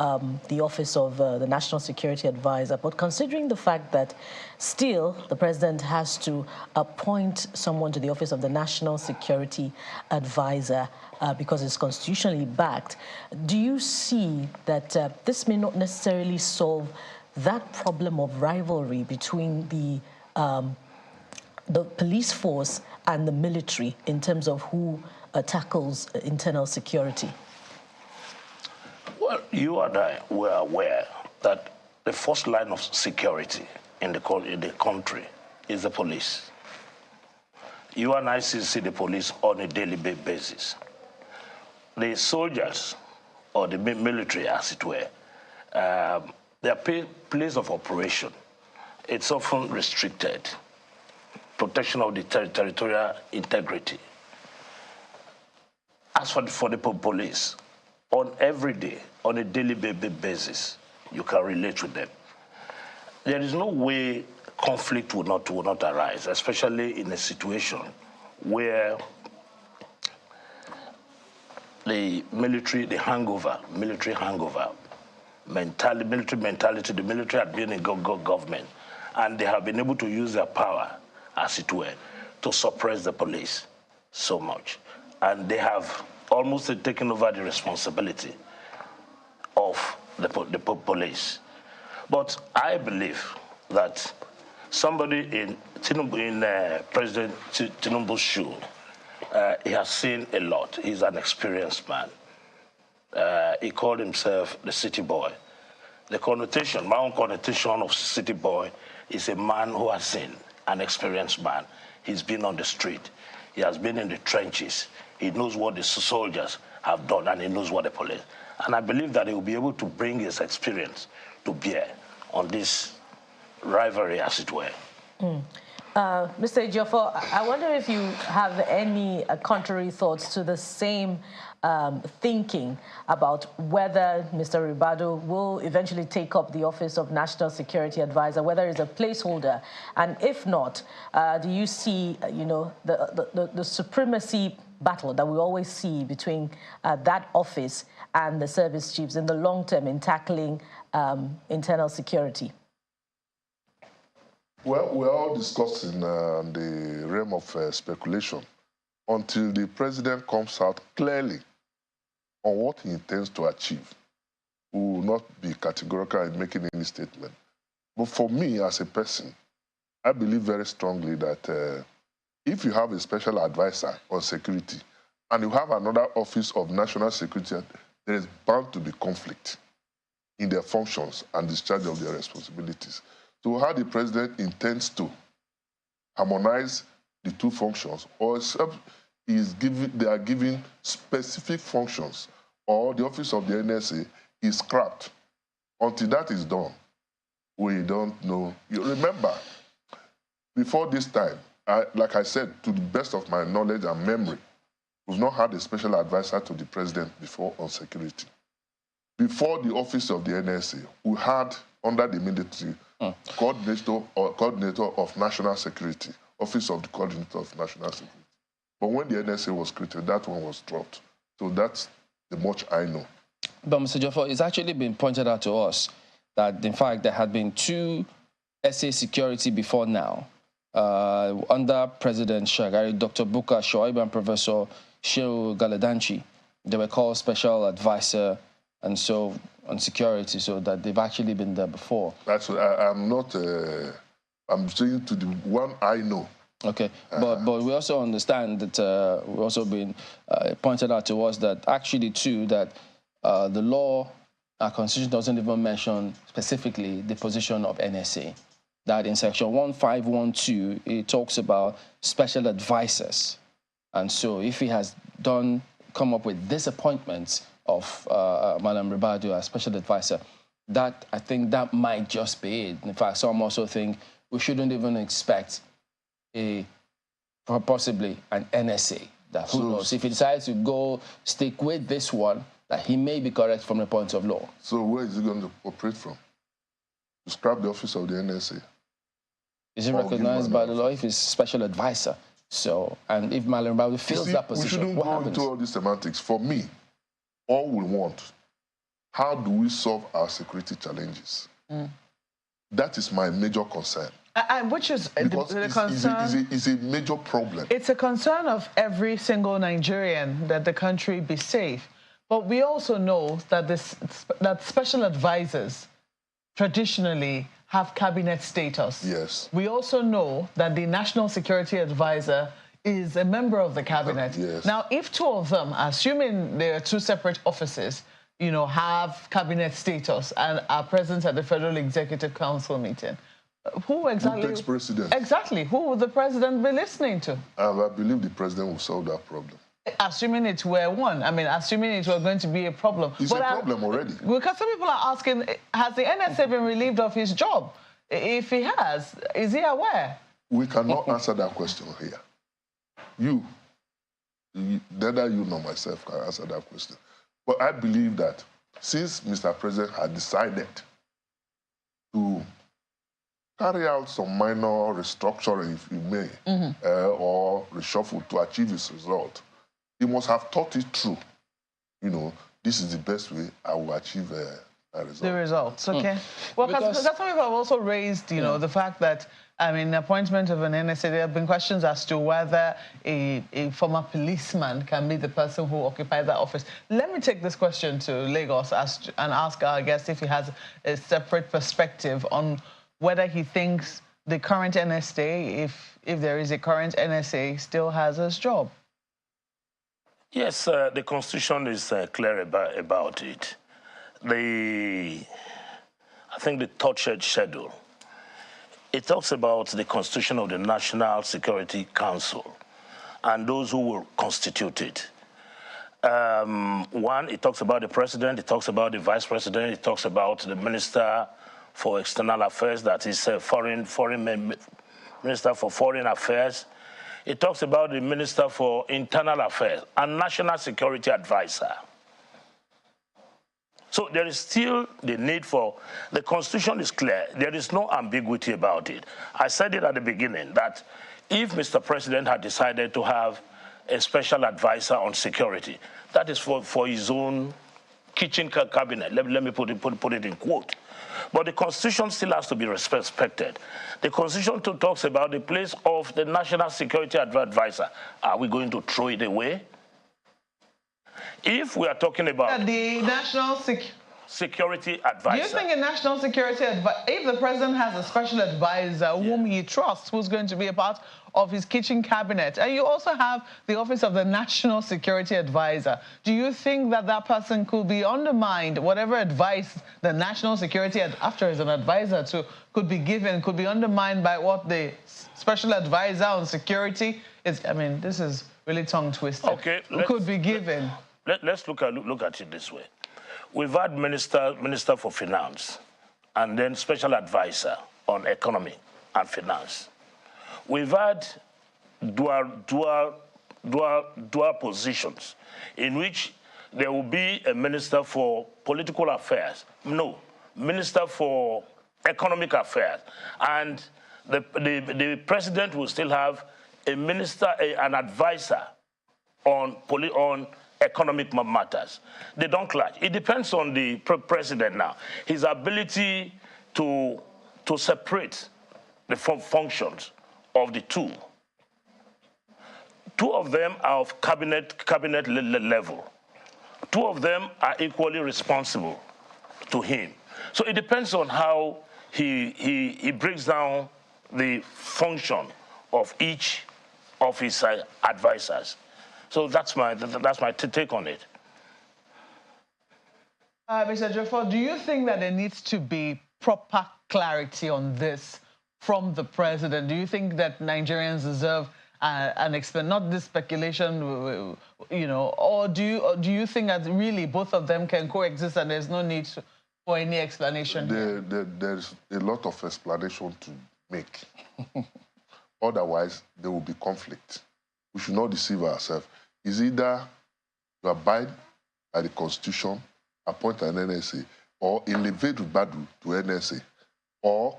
the office of the National Security Advisor. But considering the fact that still the president has to appoint someone to the office of the National Security Advisor because it's constitutionally backed, do you see that this may not necessarily solve that problem of rivalry between the police force and the military in terms of who tackles internal security? Well, you and I were aware that the first line of security in the country is the police. You and I see the police on a daily basis. The soldiers, or the military, as it were, their place of operation, it's often restricted. Protection of the territorial integrity. As for the police, on a daily basis, you can relate with them. There is no way conflict will not arise, especially in a situation where the military hangover, military mentality, the military had been in government, and they have been able to use their power, as it were, to suppress the police so much. And they have almost taken over the responsibility of the police. But I believe that somebody in President Tinubu's shoe, he has seen a lot. He's an experienced man. He called himself the city boy. The connotation, my own connotation of city boy, is a man who has seen, an experienced man. He's been on the street. He has been in the trenches. He knows what the soldiers have done, and he knows what the police. And I believe that he will be able to bring his experience to bear on this rivalry, as it were. Mr. Ejiofor, I wonder if you have any contrary thoughts to the same thinking about whether Mr. Ribadu will eventually take up the office of National Security Advisor, whether it's a placeholder, and if not, do you see, the supremacy battle that we always see between that office and the service chiefs in the long term in tackling internal security? Well, we're all discussing the realm of speculation until the president comes out clearly on what he intends to achieve. We will not be categorical in making any statement. But for me, as a person, I believe very strongly that if you have a special advisor on security and you have another office of national security, there is bound to be conflict in their functions and discharge of their responsibilities. So how the president intends to harmonize the two functions, or they are giving specific functions, or the office of the NSA is scrapped. Until that is done, we don't know. You remember, before this time, like I said, to the best of my knowledge and memory, we've not had a special advisor to the president before on security. Before the office of the NSA, we had, under the military, coordinator of national security, office of the coordinator of national security. But when the NSA was created, that one was dropped. So that's the much I know. But Mr. Ejiofor, it's actually been pointed out to us that, in fact, there had been two SA security before now, under President Shagari, Dr. Buka Shoaib and Professor Shehu Galadanchi. they were called special advisor and so on security, so that they've actually been there before. That's I'm not. I'm saying to the one I know. Okay, but we also understand that we also been pointed out to us that actually too that the law, our constitution doesn't even mention specifically the position of NSA. That in section 1512 it talks about special advisors, and so if he has come up with this appointment of Madam Ribadu as special advisor, that I think that might just be it. In fact, some also think we shouldn't even expect possibly an NSA. That who knows? If he decides to stick with this one, that he may be correct from the point of law. So where is he going to operate from? To scrap the office of the NSA? Is it recognized by the law if he's special advisor? So, and if Malam Ribadu fills that position, we shouldn't go into all these semantics. For me, all we want, how do we solve our security challenges? That is my major concern. Which is because the concern. It's a major problem. It's a concern of every single Nigerian that the country be safe. But we also know that that special advisors traditionally have cabinet status. Yes. We also know that the National Security Advisor is a member of the cabinet. Yes. Now, if two of them, assuming they are two separate offices, have cabinet status and are present at the Federal Executive Council meeting, who exactly? Who takes precedence? Exactly. Who would the president be listening to? I believe the president will solve that problem. Assuming it were one. I mean, assuming it were going to be a problem. It's a problem already. Because some people are asking, has the NSA been relieved of his job? If he has, is he aware? We cannot answer that question here. Neither you nor myself can answer that question. But I believe that since Mr. President had decided to carry out some minor restructuring, if you may, or reshuffle to achieve his result, he must have thought it through. This is the best way I will achieve a result. The results, okay. Well, because some people have also raised, the fact that, the appointment of an NSA, there have been questions as to whether a former policeman can be the person who occupies that office. Let me take this question to Lagos and ask our guest if he has a separate perspective on whether he thinks the current NSA, if there is a current NSA, still has his job. Yes, the Constitution is clear about it. I think the third schedule, it talks about the Constitution of the National Security Council and those who will constitute it. One, it talks about the president, it talks about the vice president, it talks about the minister for external affairs, that is foreign minister for foreign affairs. It talks about the minister for internal affairs and national security advisor. So there is still the need for, the Constitution is clear. There is no ambiguity about it. I said it at the beginning that if Mr. President had decided to have a special advisor on security, that is for his own kitchen cabinet. Let me put it in quote. But the Constitution still has to be respected. The Constitution talks about the place of the National Security Advisor. Are we going to throw it away? If we are talking about the National Security Advisor. Do you think a National Security Advisor, if the president has a special advisor whom he trusts, who's going to be a part of his kitchen cabinet, and you also have the office of the National Security Advisor, do you think that that person could be undermined, whatever advice the National Security, after is an advisor to, could be given, could be undermined by what the Special Advisor on Security is? This is really tongue-twisted. Okay. Could be given. Let's look at it this way. We've had Minister for Finance and then Special Advisor on Economy and Finance. We've had dual positions in which there will be a Minister for Political Affairs, Minister for Economic Affairs, and the President will still have a minister, an advisor on economic matters. They don't clash. It depends on the president now. His ability to separate the functions of the two. Two of them are of cabinet level. two of them are equally responsible to him. So it depends on how he breaks down the function of each of his advisors. So that's my take on it. Mr. Jofo, do you think that there needs to be proper clarity on this from the president? Do you think that Nigerians deserve an explanation, not this speculation, you know, or do you think that really both of them can coexist and there's no need for any explanation? There's a lot of explanation to make. Otherwise, there will be conflict. We should not deceive ourselves. It's either you abide by the Constitution, appoint an NSA, or elevate Ribadu to NSA, or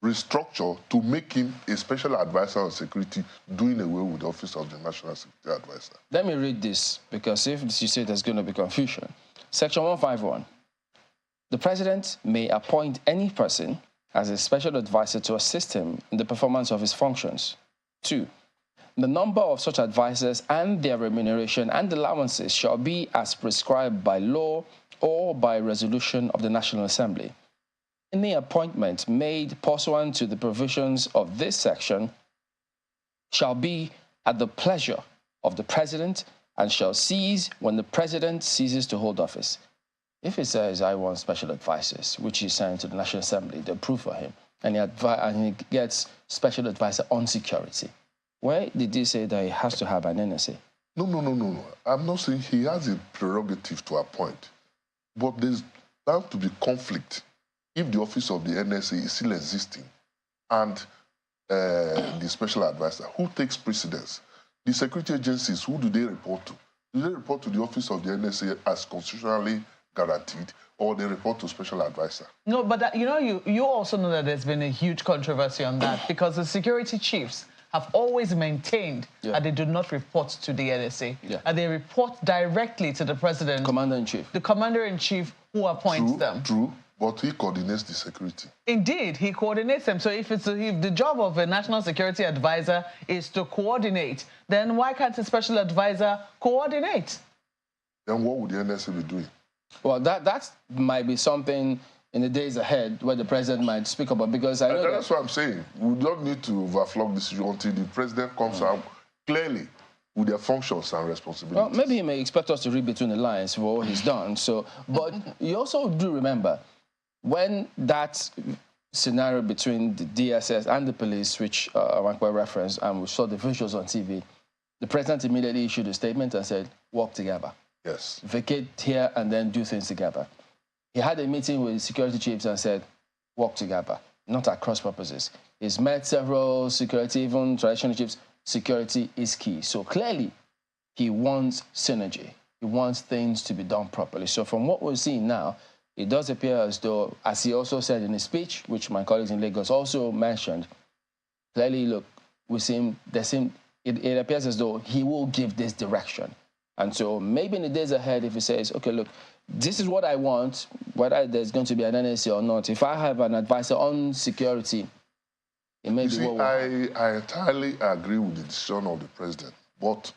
restructure to make him a special advisor on security, doing away with the office of the National Security Advisor. Let me read this, because if you say there's going to be confusion. Section 151. The president may appoint any person as a special advisor to assist him in the performance of his functions. 2. The number of such advisors and their remuneration and allowances shall be as prescribed by law or by resolution of the National Assembly. Any appointment made pursuant to the provisions of this section shall be at the pleasure of the president and shall cease when the president ceases to hold office. If he says, I want special advisors, which he sent to the National Assembly, they approve for him, and he gets special advisor on security, where did he say that he has to have an NSA? No. I'm not saying he has a prerogative to appoint, but there's bound to be conflict if the office of the NSA is still existing and the special advisor. Who takes precedence? The security agencies, who do they report to? Do they report to the office of the NSA as constitutionally guaranteed, or they report to special advisor? No, but you also know that there's been a huge controversy on that, because the security chiefs have always maintained that they do not report to the NSA, and they report directly to the president. Commander-in-Chief. The commander-in-chief who appoints them. True, but he coordinates the security. Indeed, he coordinates them. So if the job of a national security advisor is to coordinate, then why can't a special advisor coordinate? Then what would the NSA be doing? Well, that might be something in the days ahead where the president might speak about, because I know that's what I'm saying. We don't need to overflog this issue until the president comes out clearly with their functions and responsibilities. Well, maybe he may expect us to read between the lines for what he's done. So, but you also do remember when that scenario between the DSS and the police, which Wankwe referenced, and we saw the visuals on TV, the president immediately issued a statement and said, work together. Yes. Vacate here and then do things together. He had a meeting with security chiefs and said, work together, not at cross purposes. He's met several security, even traditional chiefs. Security is key. So clearly, he wants synergy. He wants things to be done properly. So from what we're seeing now, it does appear as though, as he also said in his speech, which my colleagues in Lagos also mentioned, clearly, look, it appears as though he will give this direction. And so maybe in the days ahead, if he says, okay, look, this is what I want, whether there's going to be an NSA or not, if I have an advisor on security, it may be what I entirely agree with the decision of the president. But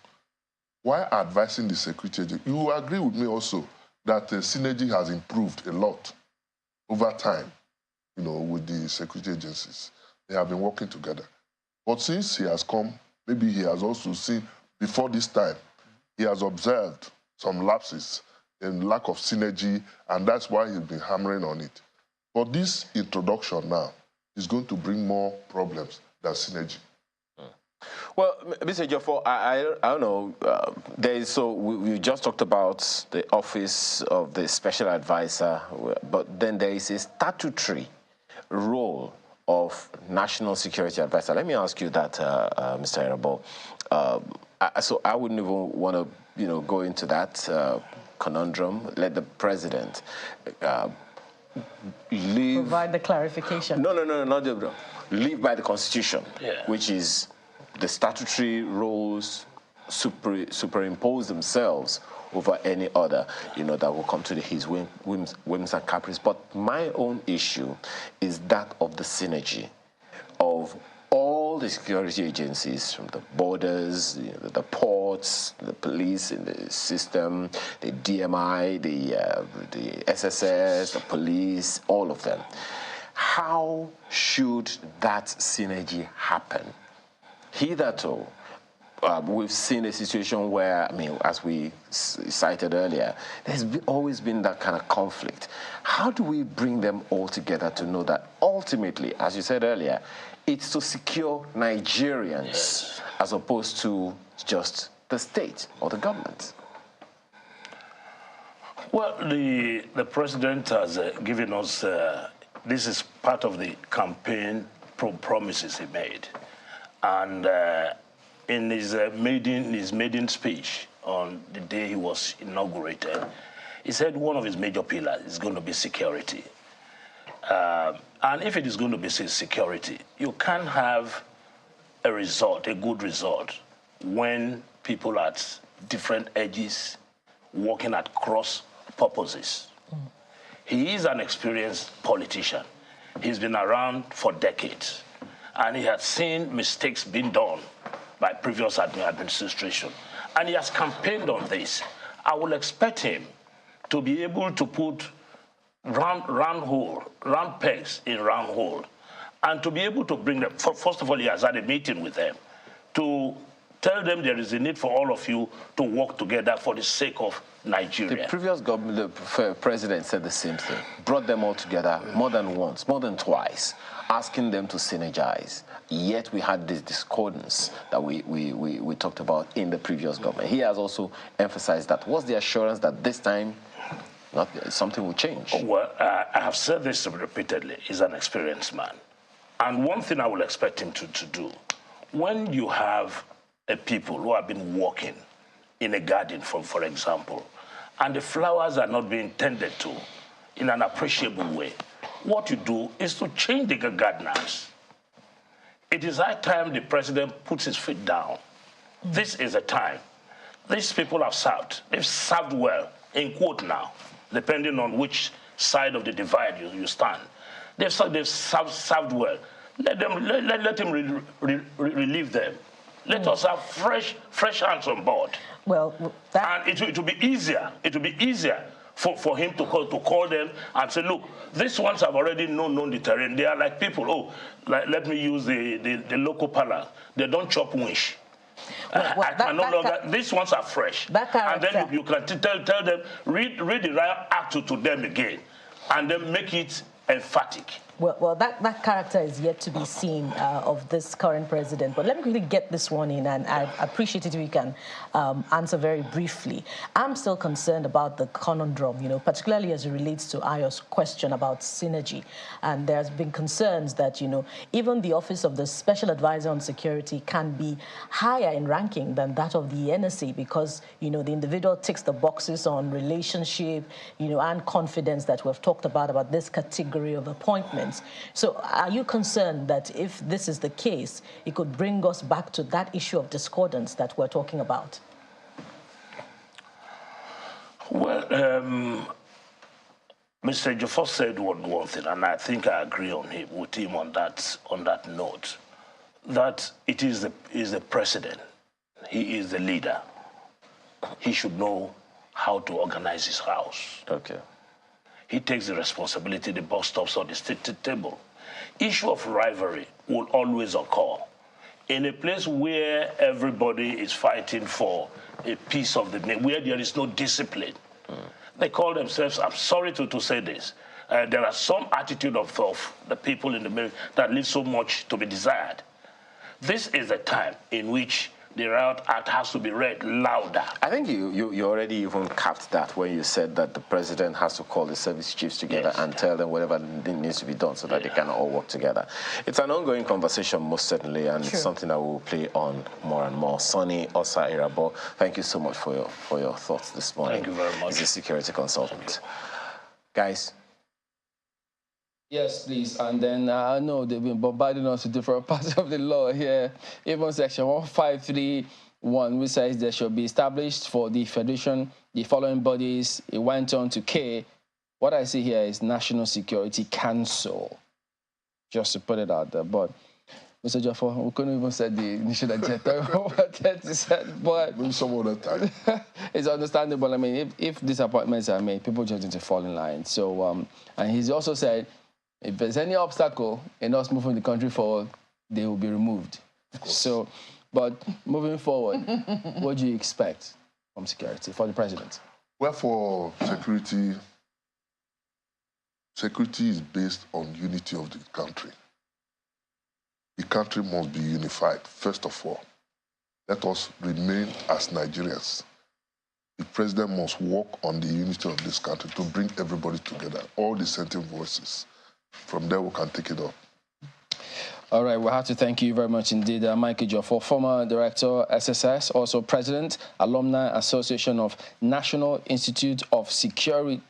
while advising the security agency, you agree with me also that synergy has improved a lot over time, with the security agencies. They have been working together. But since he has come, maybe he has also seen, before this time, he has observed some lapses in lack of synergy, and that's why he's been hammering on it. But this introduction now is going to bring more problems than synergy. Well, Mr. Jofo, I don't know. We just talked about the office of the special advisor, but then there is a statutory role of national security advisor. Let me ask you that, Mr. Erabo. So I wouldn't even want to, go into that conundrum. Let the president provide the clarification. No, not live by the Constitution, which is the statutory roles superimpose themselves over any other, that will come to his whims and caprice. But my own issue is that of the synergy of all the security agencies, from the borders, the ports, the police in the system, the DMI, the SSS, the police, all of them. How should that synergy happen? Hitherto, we've seen a situation where, I mean, as we cited earlier, there's always been that kind of conflict. How do we bring them all together to know that ultimately, as you said earlier, it's to secure Nigerians as opposed to just the state or the government? Well, the president has given us, this is part of the campaign promises he made. And in his maiden speech on the day he was inaugurated, he said one of his major pillars is going to be security. And if it is going to be security, you can't have a result, a good result, when people at different edges working at cross purposes. He is an experienced politician. He's been around for decades, and he has seen mistakes being done by previous administration, and he has campaigned on this. I will expect him to be able to put round pegs in round hole, and to be able to bring them. First of all, he has had a meeting with them to tell them there is a need for all of you to work together for the sake of Nigeria. The previous government, the president said the same thing, brought them all together more than once, more than twice, asking them to synergize. Yet we had this discordance that we talked about in the previous government. He has also emphasized that. What's the assurance that this time something will change? Well, I have said this repeatedly. He's an experienced man. And one thing I will expect him to do, when you have a people who have been working in a garden, for example, and the flowers are not being tended to in an appreciable way, what you do is to change the gardeners. It is high time the president puts his feet down. This is the time. These people have served. They've served well, in quote now, depending on which side of the divide you stand. They've served well. Let him relieve them. Let us have fresh hands on board. Well, and it will be easier. It will be easier for him to call them and say, look, these ones have already known the terrain. They are like people. Let me use the local parlor. They don't chop wish. These ones are fresh. And then you can tell them, read the right act to them again, and then make it emphatic. Well, that character is yet to be seen of this current president. But let me quickly get this one in, and I appreciate it if you can answer very briefly. I'm still concerned about the conundrum, particularly as it relates to Ayo's question about synergy. And there's been concerns that, even the office of the Special Advisor on Security can be higher in ranking than that of the NSA because, the individual ticks the boxes on relationship, and confidence that we've talked about this category of appointments. So are you concerned that if this is the case, it could bring us back to that issue of discordance that we're talking about? Well, Mr. Jaffa said one thing, and I think I agree with him on that note, that it is the president. He is the leader. He should know how to organize his house. Okay. He takes the responsibility, the boss stops on the state table. Issue of rivalry will always occur. In a place where everybody is fighting for a piece of the name, where there is no discipline, they call themselves, I'm sorry to say this, there are some attitude of the people in the middle that leave so much to be desired. This is a time in which the Riot Act has to be read louder. I think you already even capped that when you said that the president has to call the service chiefs together and tell them whatever needs to be done so that they can all work together. It's an ongoing conversation, most certainly, and it's something that we'll play on more and more. Sonny Osa Irabo, thank you so much for your thoughts this morning. Thank you very much. He's a security consultant. Guys. Yes, please. And then I know they've been bombarding us with different parts of the law here. Even section 1531, which says there should be established for the Federation the following bodies. It went on to K. What I see here is National Security Council, just to put it out there. But Mr. Jaffa, we couldn't even say the initial agenda. But some other time. It's understandable. I mean, if disappointments are made, people just need to fall in line. So, and he's also said, if there's any obstacle in us moving the country forward, they will be removed. So, but moving forward, what do you expect from security for the president? Well, for security is based on unity of the country. The country must be unified, first of all. Let us remain as Nigerians. The president must work on the unity of this country to bring everybody together, all dissenting voices. From there, we can take it up. All right, we have to thank you very much indeed, Mike Ejiofor, former director, SSS, also president, Alumni Association of National Institute of Security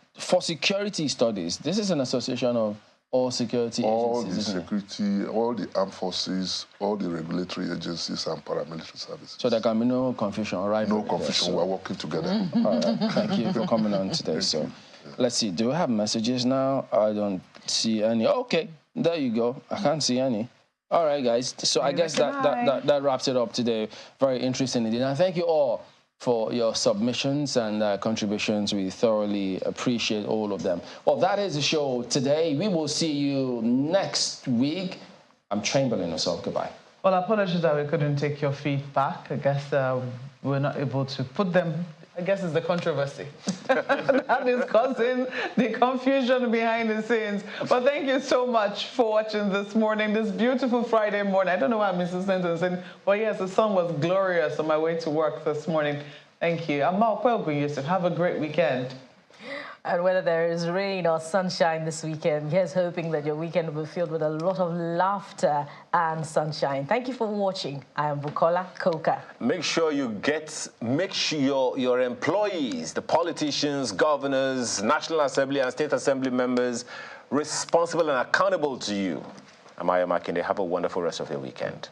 Studies. This is an association of all security agencies, all the armed forces, all the regulatory agencies and paramilitary services. So there can be no confusion, all right? No confusion, we're working together. All right, thank you for coming on today. So let's see, do we have messages now? I don't see any. Okay, there you go. I can't see any. All right, guys. So I guess that wraps it up today. Very interesting indeed. And thank you all for your submissions and contributions. We thoroughly appreciate all of them. Well, that is the show today. We will see you next week. I'm Chamberlain Osov. Goodbye. Well, apologies that we couldn't take your feedback. I guess we're not able to put them. I guess it's the controversy that is causing the confusion behind the scenes. But thank you so much for watching this morning, this beautiful Friday morning. I don't know why Mrs. Stenton said, but yes, the sun was glorious on my way to work this morning. Thank you. I'm Mark Welby Yusuf. Have a great weekend. And whether there is rain or sunshine this weekend, here's hoping that your weekend will be filled with a lot of laughter and sunshine. Thank you for watching. I am Bukola Koka. Make sure your employees, the politicians, governors, National Assembly and State Assembly members, responsible and accountable to you. I'm Aya Makinde. Have a wonderful rest of your weekend.